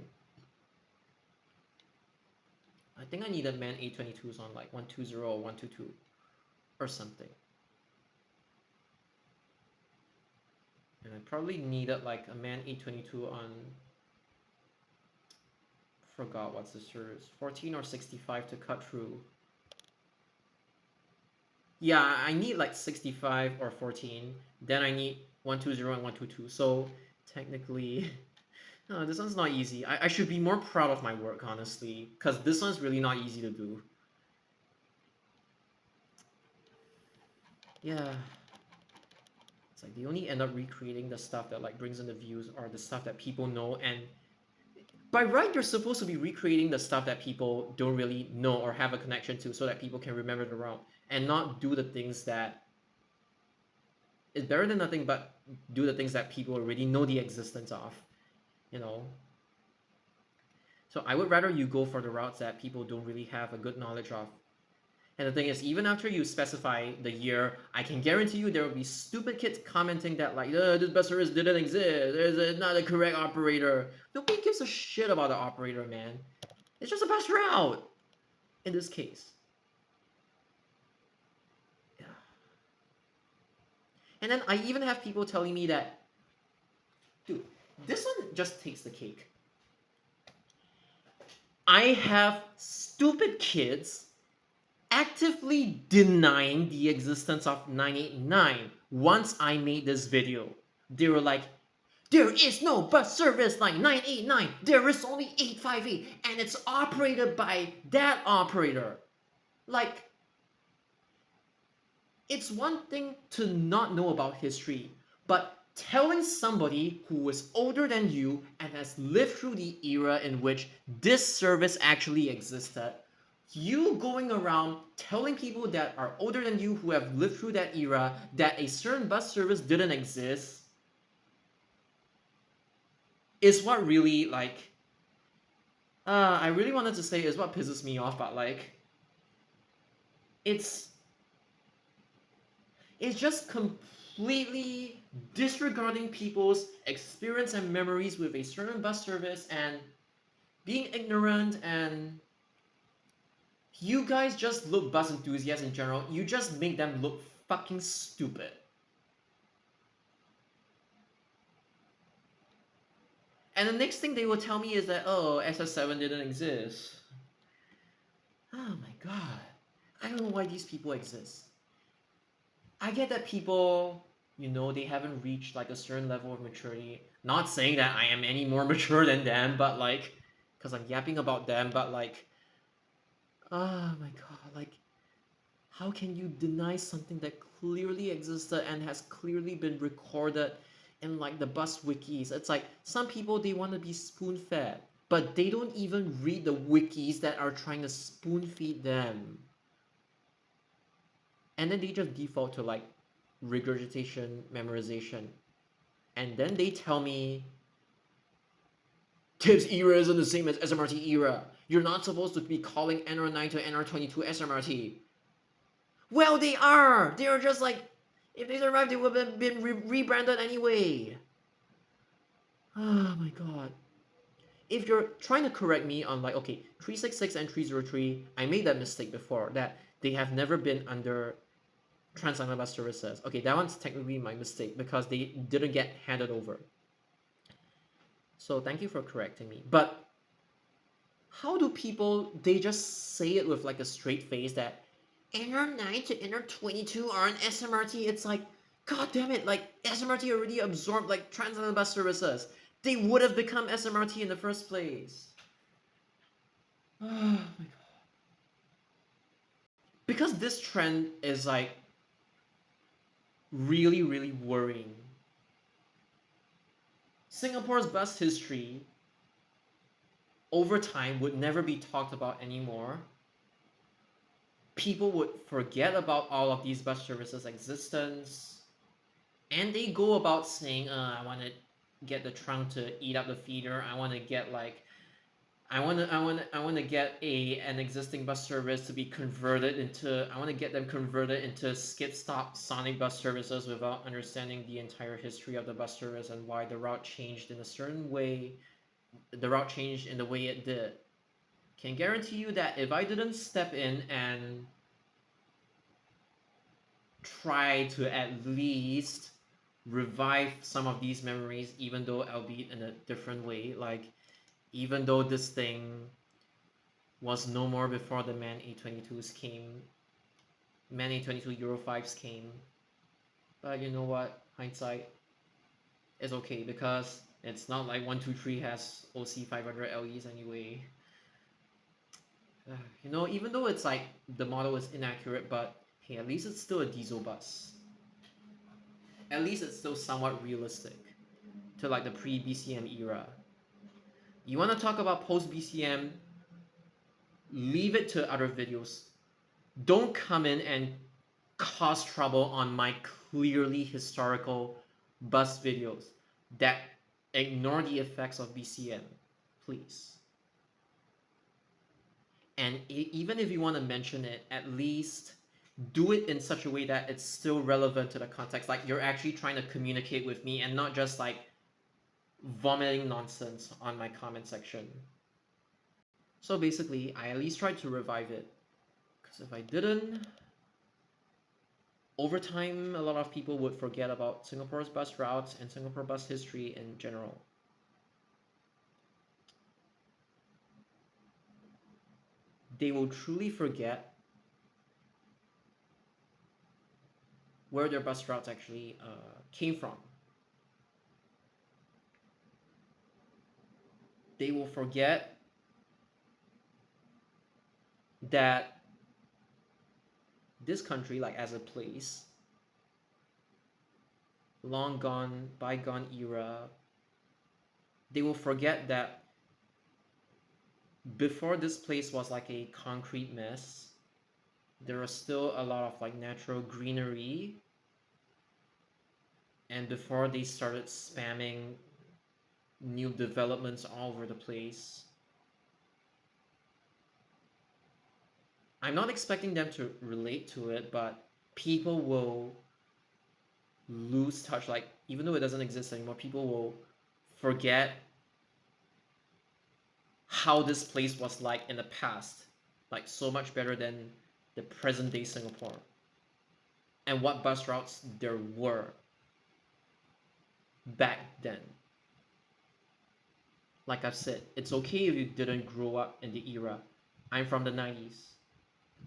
I think I needed man A22s on like 120 or 122 or something. And I probably needed like a man A22 on forgot what's the series. 14 or 65 to cut through. Yeah, I need like 65 or 14. Then I need 120 and 122. So technically, no, this one's not easy. I should be more proud of my work, honestly, because this one's really not easy to do. Yeah. It's like they only end up recreating the stuff that like brings in the views or the stuff that people know, and by right you're supposed to be recreating the stuff that people don't really know or have a connection to so that people can remember the route and not do the things that is better than nothing but do the things that people already know the existence of, you know. So I would rather you go for the routes that people don't really have a good knowledge of. And the thing is, even after you specify the year, I can guarantee you there will be stupid kids commenting that like, this bus service didn't exist. There's not a correct operator. Nobody gives a shit about the operator, man. It's just a bus route. In this case. Yeah. And then I even have people telling me that, dude, this one just takes the cake. I have stupid kids actively denying the existence of 989 once I made this video. They were like, there is no bus service like 989. There is only 858 and it's operated by that operator. Like, it's one thing to not know about history, but telling somebody who is older than you and has lived through the era in which this service actually existed, you going around telling people that are older than you who have lived through that era that a certain bus service didn't exist is what really, like, I really wanted to say is what pisses me off, but like, it's just completely disregarding people's experience and memories with a certain bus service and being ignorant. And you guys just look bus enthusiasts in general, you just make them look fucking stupid. And the next thing they will tell me is that, oh, SS7 didn't exist. Oh my god. I don't know why these people exist. I get that people, they haven't reached like a certain level of maturity. Not saying that I am any more mature than them, but like, because I'm yapping about them, but like, oh my god, like, how can you deny something that clearly existed and has clearly been recorded in like the bus wikis? It's like some people they want to be spoon fed, but they don't even read the wikis that are trying to spoon feed them. And then they just default to like regurgitation, memorization. And then they tell me Tibbs era isn't the same as SMRT era. You're not supposed to be calling NR9 to NR22 SMRT. Well, they are. They are just like, if they survived, they would have been rebranded anyway. Oh my god. If you're trying to correct me on like, okay, 366 and 303, I made that mistake before, that they have never been under Trans-Island Bus Services. Okay, that one's technically my mistake because they didn't get handed over. So thank you for correcting me. But how do people, they just say it with like a straight face that NR9 to NR22 are an SMRT? It's like, god damn it, like SMRT already absorbed like Trans-Island Bus Services. They would have become SMRT in the first place. Oh my god. Because this trend is like really, really worrying. Singapore's bus history over time would never be talked about anymore. People would forget about all of these bus services' existence, and they go about saying, I want to get the trunk to eat up the feeder. I want to get like, I want to get an existing bus service to be converted into. I want to get them converted into skip-stop Sonic bus services without understanding the entire history of the bus service and why the route changed in a certain way. The route changed in the way it did. Can guarantee you that if I didn't step in and try to at least revive some of these memories, even though albeit in a different way, like even though this thing was no more before the MAN A22s came, MAN A22 Euro 5s came. But you know what? Hindsight is okay because it's not like 123 has OC 500 LEs anyway. You know, even though it's like the model is inaccurate, but hey, at least it's still a diesel bus. At least it's still somewhat realistic to like the pre-BCM era. You want to talk about post-BCM, leave it to other videos. Don't come in and cause trouble on my clearly historical bus videos that ignore the effects of BCM, please. And even if you want to mention it, at least do it in such a way that it's still relevant to the context. Like you're actually trying to communicate with me and not just like vomiting nonsense on my comment section. So basically, I at least tried to revive it. Because if I didn't, over time, a lot of people would forget about Singapore's bus routes and Singapore bus history in general. They will truly forget where their bus routes actually came from. They will forget that this country, like as a place, long gone, bygone era, they will forget that before this place was like a concrete mess, there was still a lot of like natural greenery, and before they started spamming new developments all over the place. I'm not expecting them to relate to it, but people will lose touch. Like, even though it doesn't exist anymore, people will forget how this place was like in the past. Like, so much better than the present day Singapore. And what bus routes there were back then. Like I've said, it's okay if you didn't grow up in the era. I'm from the 90s,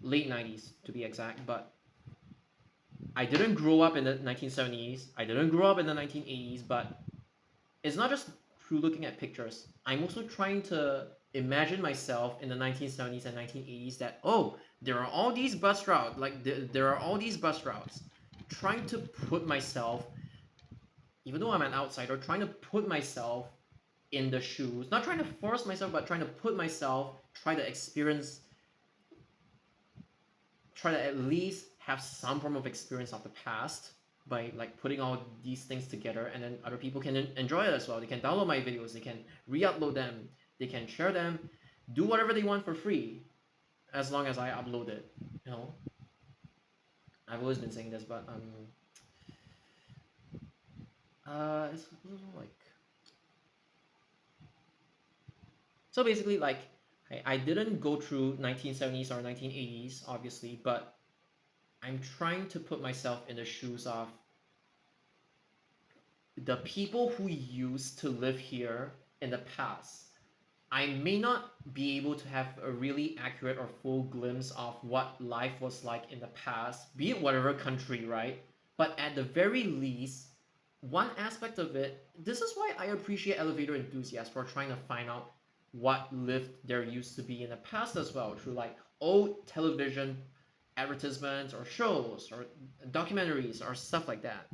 late 90s to be exact, but I didn't grow up in the 1970s. I didn't grow up in the 1980s, but it's not just through looking at pictures. I'm also trying to imagine myself in the 1970s and 1980s that, oh, there are all these bus routes, like there are all these bus routes. Trying to put myself, even though I'm an outsider, trying to put myself in the shoes, not trying to force myself, but trying to put myself, try to experience, try to at least have some form of experience of the past by like putting all these things together, and then other people can enjoy it as well. They can download my videos, they can re-upload them, they can share them, do whatever they want for free as long as I upload it. You know, I've always been saying this, but it's like, so basically like I didn't go through 1970s or 1980s obviously, but I'm trying to put myself in the shoes of the people who used to live here in the past. I may not be able to have a really accurate or full glimpse of what life was like in the past, be it whatever country, right? But at the very least, one aspect of it, this is why I appreciate elevator enthusiasts for trying to find out what lived there used to be in the past as well, through like old television advertisements or shows or documentaries or stuff like that.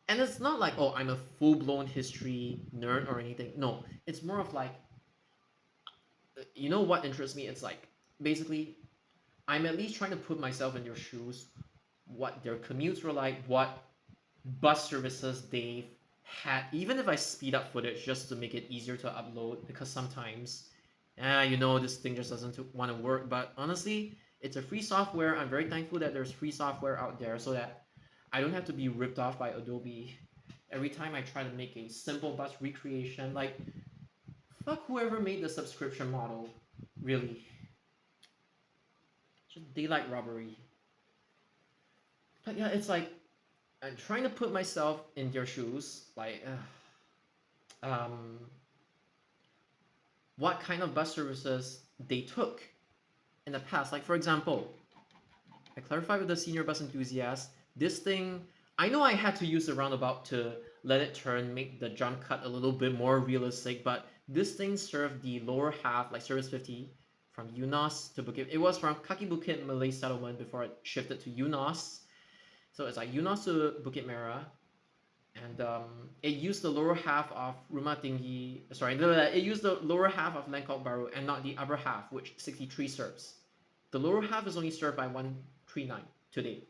And it's not like, oh, I'm a full-blown history nerd or anything. No, it's more of like, you know what interests me? It's like, basically, I'm at least trying to put myself in their shoes, what their commutes were like, what bus services they've had, even if I speed up footage just to make it easier to upload, because sometimes, you know, this thing just doesn't want to work. But honestly, it's a free software. I'm very thankful that there's free software out there so that I don't have to be ripped off by Adobe every time I try to make a simple bus recreation. Like, fuck whoever made the subscription model, really. Just daylight robbery. But yeah, it's like I'm trying to put myself in their shoes. Like, um, what kind of bus services they took in the past. Like, for example, I clarified with the senior bus enthusiast, this thing, I know I had to use the roundabout to let it turn, make the jump cut a little bit more realistic, but this thing served the lower half, like Service 50, from Eunos to Bukit. It was from Kaki Bukit Malay settlement before it shifted to Eunos. So it's like Eunos to Bukit Merah, and it used the lower half of Rumah Tinggi. Sorry, it used the lower half of Lengkok Baru and not the upper half, which 63 serves. The lower half is only served by 139 today,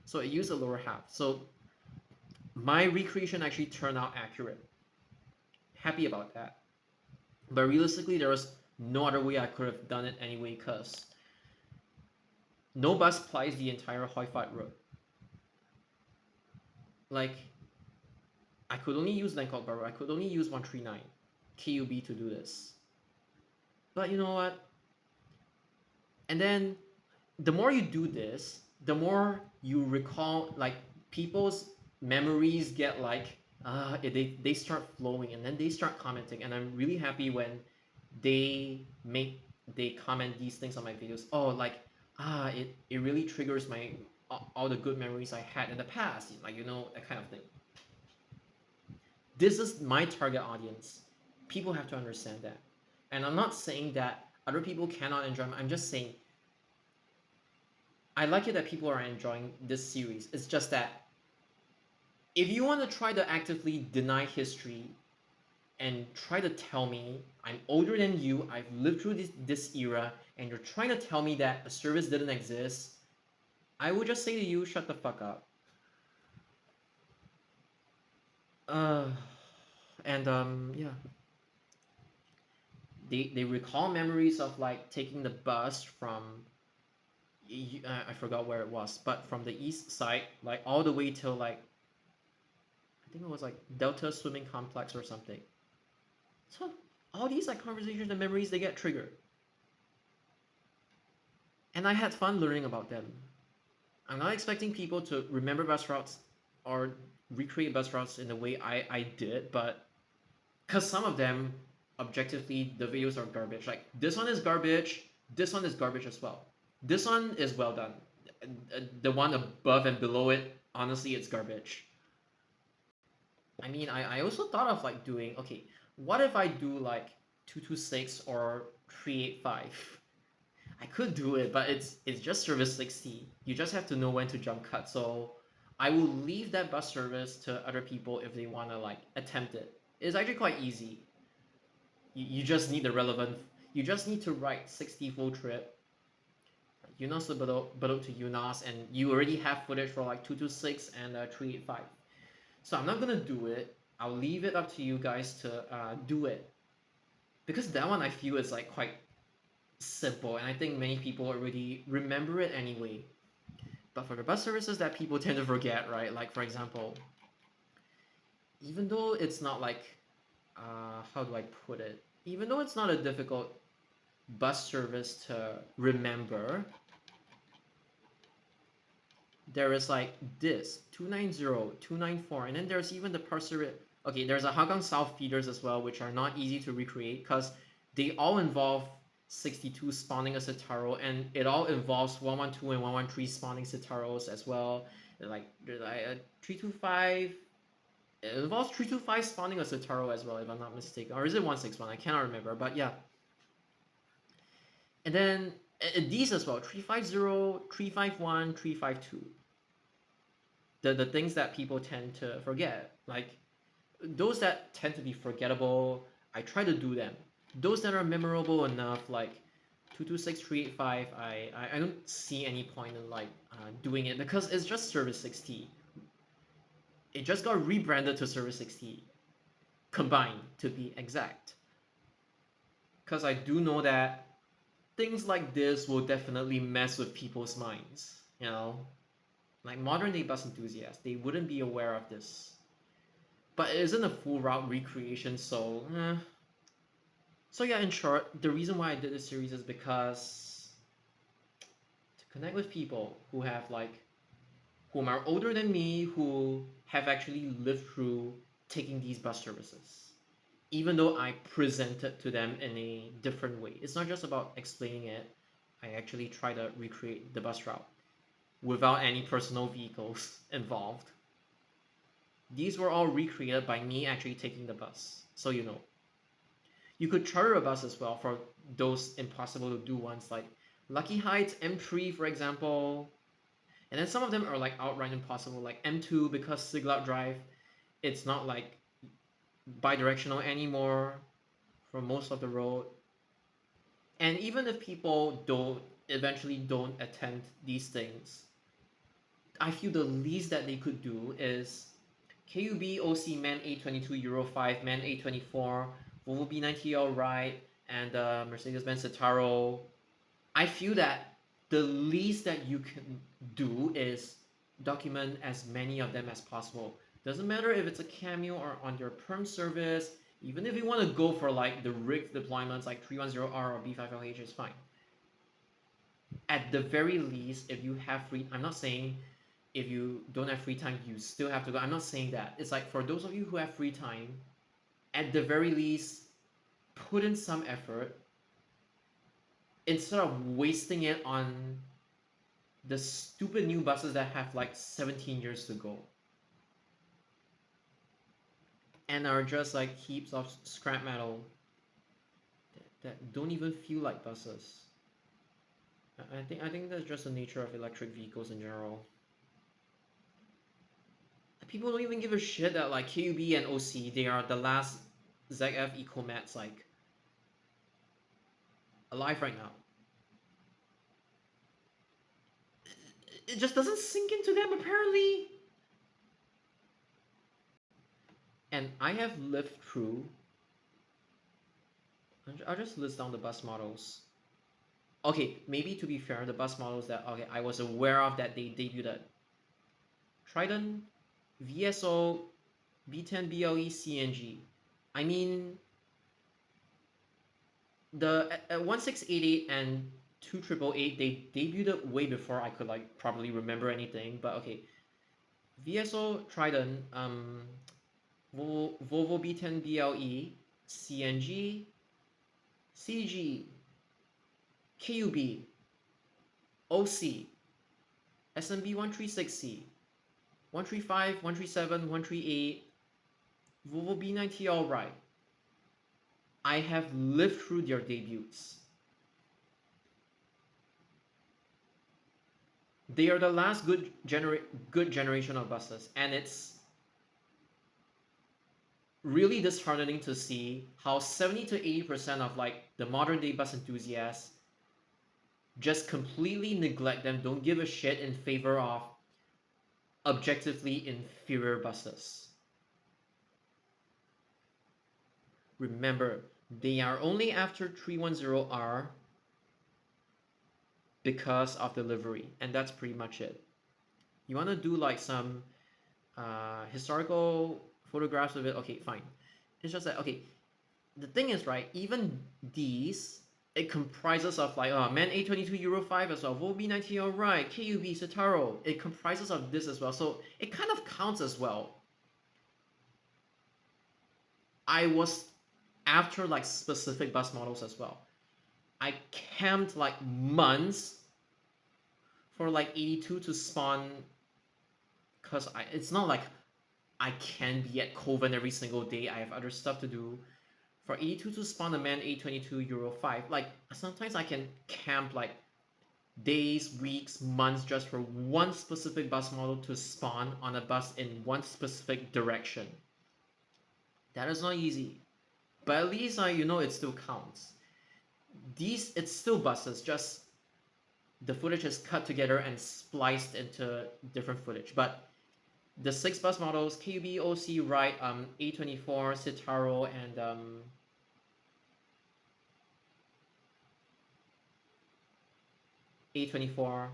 so it used the lower half. So my recreation actually turned out accurate. Happy about that. But realistically, there was no other way I could have done it anyway, because no bus plies the entire Hoi Fat road. Like, I could only use Lengkok Baru, I could only use 139 KUB to do this. But you know what? And then the more you do this, the more you recall, like, people's memories get like they start flowing, and then they start commenting, and I'm really happy when they comment these things on my videos. Oh, like, it really triggers my all the good memories I had in the past, like, that kind of thing. This is my target audience. People have to understand that. And I'm not saying that other people cannot enjoy I'm just saying I like it that people are enjoying this series. It's just that if you want to try to actively deny history and try to tell me I'm older than you, I've lived through this era, and you're trying to tell me that a service didn't exist, I would just say to you, shut the fuck up. And yeah. They recall memories of like taking the bus from I forgot where it was, but from the east side, like all the way till like I think it was like Delta Swimming Complex or something. So all these like conversations and memories, they get triggered, and I had fun learning about them. I'm not expecting people to remember bus routes or recreate bus routes in the way I did, but because some of them, objectively, the videos are garbage. Like, this one is garbage, this one is garbage as well. This one is well done. The one above and below it, honestly, it's garbage. I mean, I also thought of like doing, okay, what if I do like 226 or 385? I could do it, but it's just service 60. You just have to know when to jump cut. So I will leave that bus service to other people if they want to like attempt it. It's actually quite easy. You just need the relevant. You just need to write 60 full trip. Eunos to Bedok to Eunos, and you already have footage for like 226 and 385. So I'm not gonna do it. I'll leave it up to you guys to do it, because that one I feel is like quite simple, and I think many people already remember it anyway. But for the bus services that people tend to forget, right? Like, for example, even though it's not like, how do I put it? Even though it's not a difficult bus service to remember, there is like this 290, 294, and then there's even the Parserit. Okay, there's a Hougang South feeders as well, which are not easy to recreate because they all involve 62 spawning a Citaro, and it all involves 112 and 113 spawning Citaros as well. Like, there's like a 325. It involves 325 spawning a Citaro as well, if I'm not mistaken. Or is it 161? I cannot remember, but yeah. And then these as well, 350, 351, 352. The things that people tend to forget. Like, those that tend to be forgettable, I try to do them. Those that are memorable enough, like 226, 385, I don't see any point in like doing it, because it's just Service 60. It just got rebranded to Service 60 combined, to be exact. Because I do know that things like this will definitely mess with people's minds, like modern day bus enthusiasts, they wouldn't be aware of this. But it isn't a full route recreation, so So yeah, in short, the reason why I did this series is because to connect with people who have like whom are older than me, who have actually lived through taking these bus services. even though I present it to them in a different way. It's not just about explaining it. I actually try to recreate the bus route without any personal vehicles involved. These were all recreated by me actually taking the bus. So you know. You could charter a bus as well for those impossible to do ones like Lucky Heights M3 for example. And then some of them are like outright impossible, like M2 because Siglap Drive, it's not like bi-directional anymore for most of the road. And even if people don't eventually don't attend these things, I feel the least that they could do is KUB OC Man A22 Euro 5 Man A24 Volvo B90L Ride and Mercedes-Benz Citaro. I feel that the least that you can do is document as many of them as possible. Doesn't matter if it's a cameo or on your perm service. Even if you want to go for like the rigged deployments like 310R or B5LH is fine. At the very least, if you have free, I'm not saying if you don't have free time, you still have to go. I'm not saying that. It's like for those of you who have free time, at the very least, put in some effort instead of wasting it on the stupid new buses that have like 17 years to go and are just like heaps of scrap metal that don't even feel like buses. I think that's just the nature of electric vehicles in general. People don't even give a shit that like KUB and OC they are the last ZF Ecomats like alive right now. It just doesn't sink into them apparently. And I have lived through. I'll just list down the bus models. Okay, maybe to be fair, the bus models that okay I was aware of that they debuted. Trident, VSO, B10 BLE CNG. I mean, the at 1688 and 2888 they debuted way before I could like probably remember anything. But okay, VSO Trident, Volvo B10 BLE, CNG, CG, KUB, OC, SMB 136C, 135, 137, 138, Volvo B90 Ride. I have lived through their debuts. They are the last good generation of buses, and it's really disheartening to see how 70 to 80% of like the modern day bus enthusiasts just completely neglect them, don't give a shit in favor of objectively inferior buses. Remember, they are only after 310R because of the livery, and that's pretty much it. You want to do like some historical photographs of it, okay, fine. It's just that okay, the thing is right, even these it comprises of like Man A22 Euro 5 as well, Volvo B90 alright, KUB Citaro. It comprises of this as well, so it kind of counts as well. I was after like specific bus models as well. I camped like months for like 82 to spawn because it's not like I can be at Coven every single day. I have other stuff to do. For 82 to spawn a Man A22 Euro 5, like sometimes I can camp like days, weeks, months just for one specific bus model to spawn on a bus in one specific direction. That is not easy. But at least you know it still counts. These it's still buses, just the footage is cut together and spliced into different footage. But the 6 bus models, KUB, OC, Ride, A24, Citaro, and A24,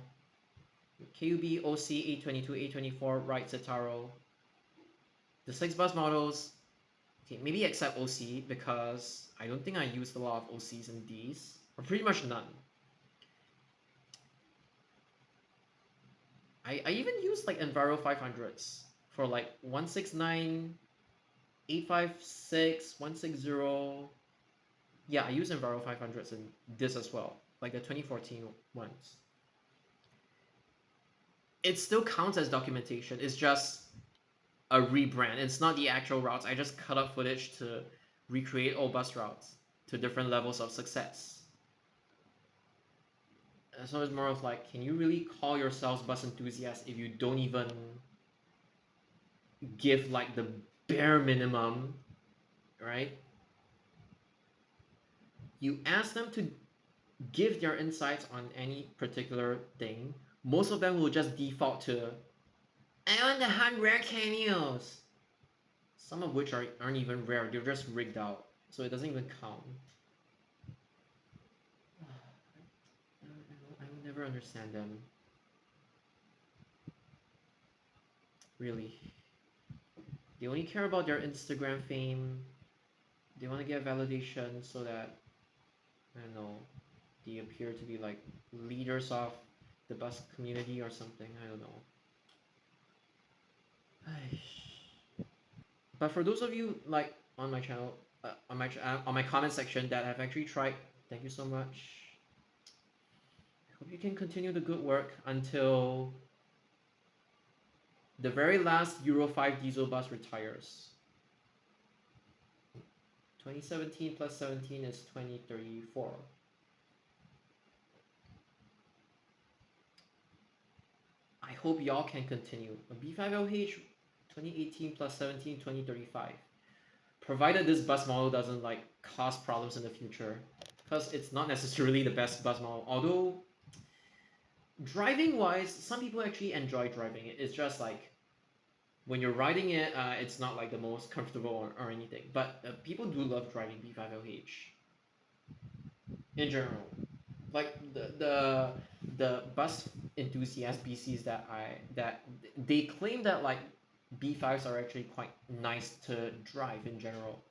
KUB, OC, A22, A24, Ride, Citaro. The 6 bus models, okay, maybe except OC because I don't think I used a lot of OCs in these, or pretty much none. I even used like Enviro 500s for like 169 856160. Yeah, I use Enviro 500s in this as well, like the 2014 ones. It still counts as documentation. It's just a rebrand. It's not the actual routes. I just cut up footage to recreate all bus routes to different levels of success. And so it's more of like, can you really call yourselves bus enthusiasts if you don't even give like the bare minimum, right? You ask them to give their insights on any particular thing. Most of them will just default to, I want the 100 cameos. Some of which aren't even rare, they're just rigged out. So it doesn't even count. I will never understand them. Really. They only care about their Instagram fame. They want to get validation so that, I don't know, they appear to be like leaders of the bus community or something. I don't know. But for those of you like on my channel, on my comment section that have actually tried, thank you so much. I hope you can continue the good work until the very last Euro 5 diesel bus retires. 2017 plus 17 is 2034. I hope y'all can continue. A B5LH 2018 plus 17, 2035. Provided this bus model doesn't like cause problems in the future. Because it's not necessarily the best bus model. Although, driving wise, some people actually enjoy driving it. It's just like, when you're riding it, it's not like the most comfortable or anything. But people do love driving B5LH. In general. Like the bus enthusiast BCs that they claim that like B5s are actually quite nice to drive in general.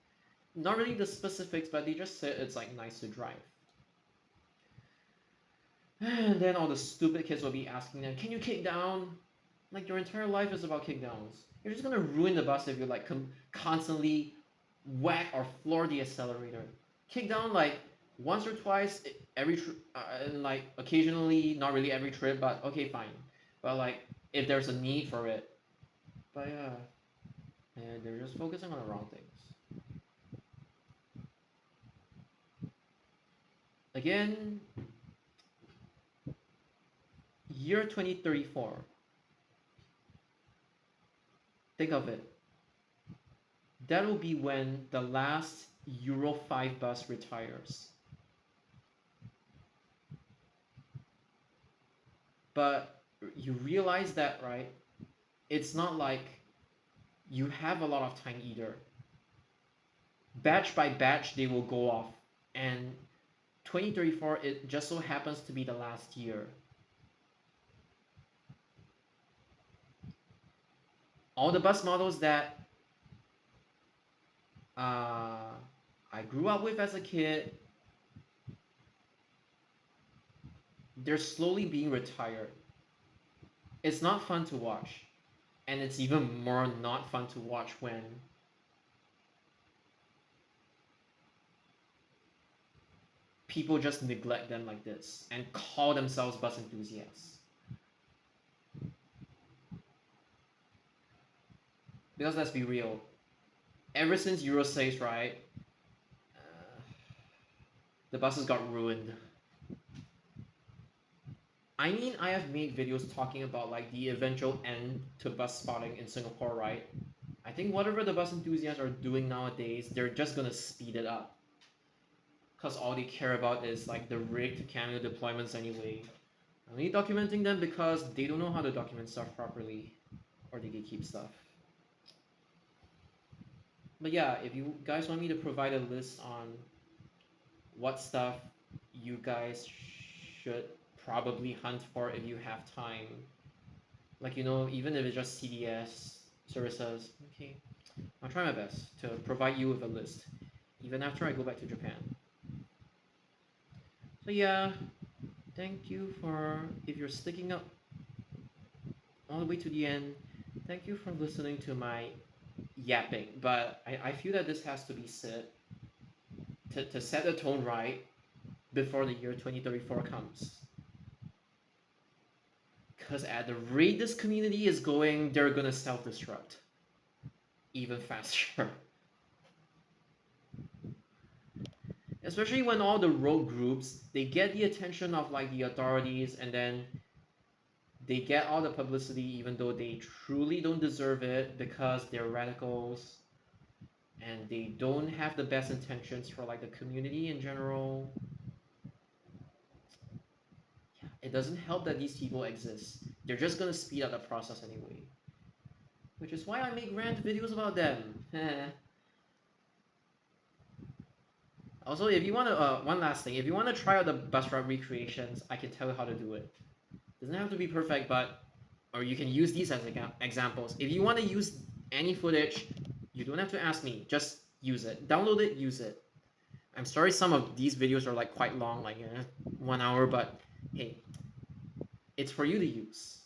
Not really the specifics, but they just said it's like nice to drive. And then all the stupid kids will be asking them, "Can you kick down?" Like your entire life is about kickdowns. You're just gonna ruin the bus if you like constantly whack or floor the accelerator. Kick down like once or twice every and like occasionally, not really every trip, but okay, fine. But like if there's a need for it, but yeah, and they're just focusing on the wrong things. Again, year 2034. Think of it. That will be when the last Euro 5 bus retires. But you realize that, right? It's not like you have a lot of time either. Batch by batch, they will go off. And 2034, it just so happens to be the last year. All the bus models that I grew up with as a kid, they're slowly being retired. It's not fun to watch. And it's even more not fun to watch when people just neglect them like this and call themselves bus enthusiasts. Because let's be real, ever since Euro 6, right, the buses got ruined. I mean, I have made videos talking about like the eventual end to bus spotting in Singapore, right? I think whatever the bus enthusiasts are doing nowadays, they're just gonna speed it up. Because all they care about is like the rigged cameo deployments anyway. Only documenting them because they don't know how to document stuff properly. Or they gatekeep stuff. But yeah, if you guys want me to provide a list on what stuff you guys should probably hunt for if you have time, like you know, even if it's just CDS services, okay, I'll try my best to provide you with a list, even after I go back to Japan. So yeah, thank you for, if you're sticking up all the way to the end, thank you for listening to my yapping, but I feel that this has to be said to set the tone right before the year 2034 comes. Because at the rate this community is going, they're gonna self-destruct even faster. Especially when all the rogue groups, they get the attention of like the authorities, and then they get all the publicity even though they truly don't deserve it because they're radicals and they don't have the best intentions for like the community in general. Yeah, it doesn't help that these people exist. They're just gonna speed up the process anyway. Which is why I make rant videos about them. Also, if you want to, one last thing, if you want to try out the bus route recreations, I can tell you how to do it. Doesn't have to be perfect, but, or you can use these as examples. If you want to use any footage, you don't have to ask me. Just use it. Download it, use it. I'm sorry some of these videos are like quite long, like 1 hour, but hey, it's for you to use.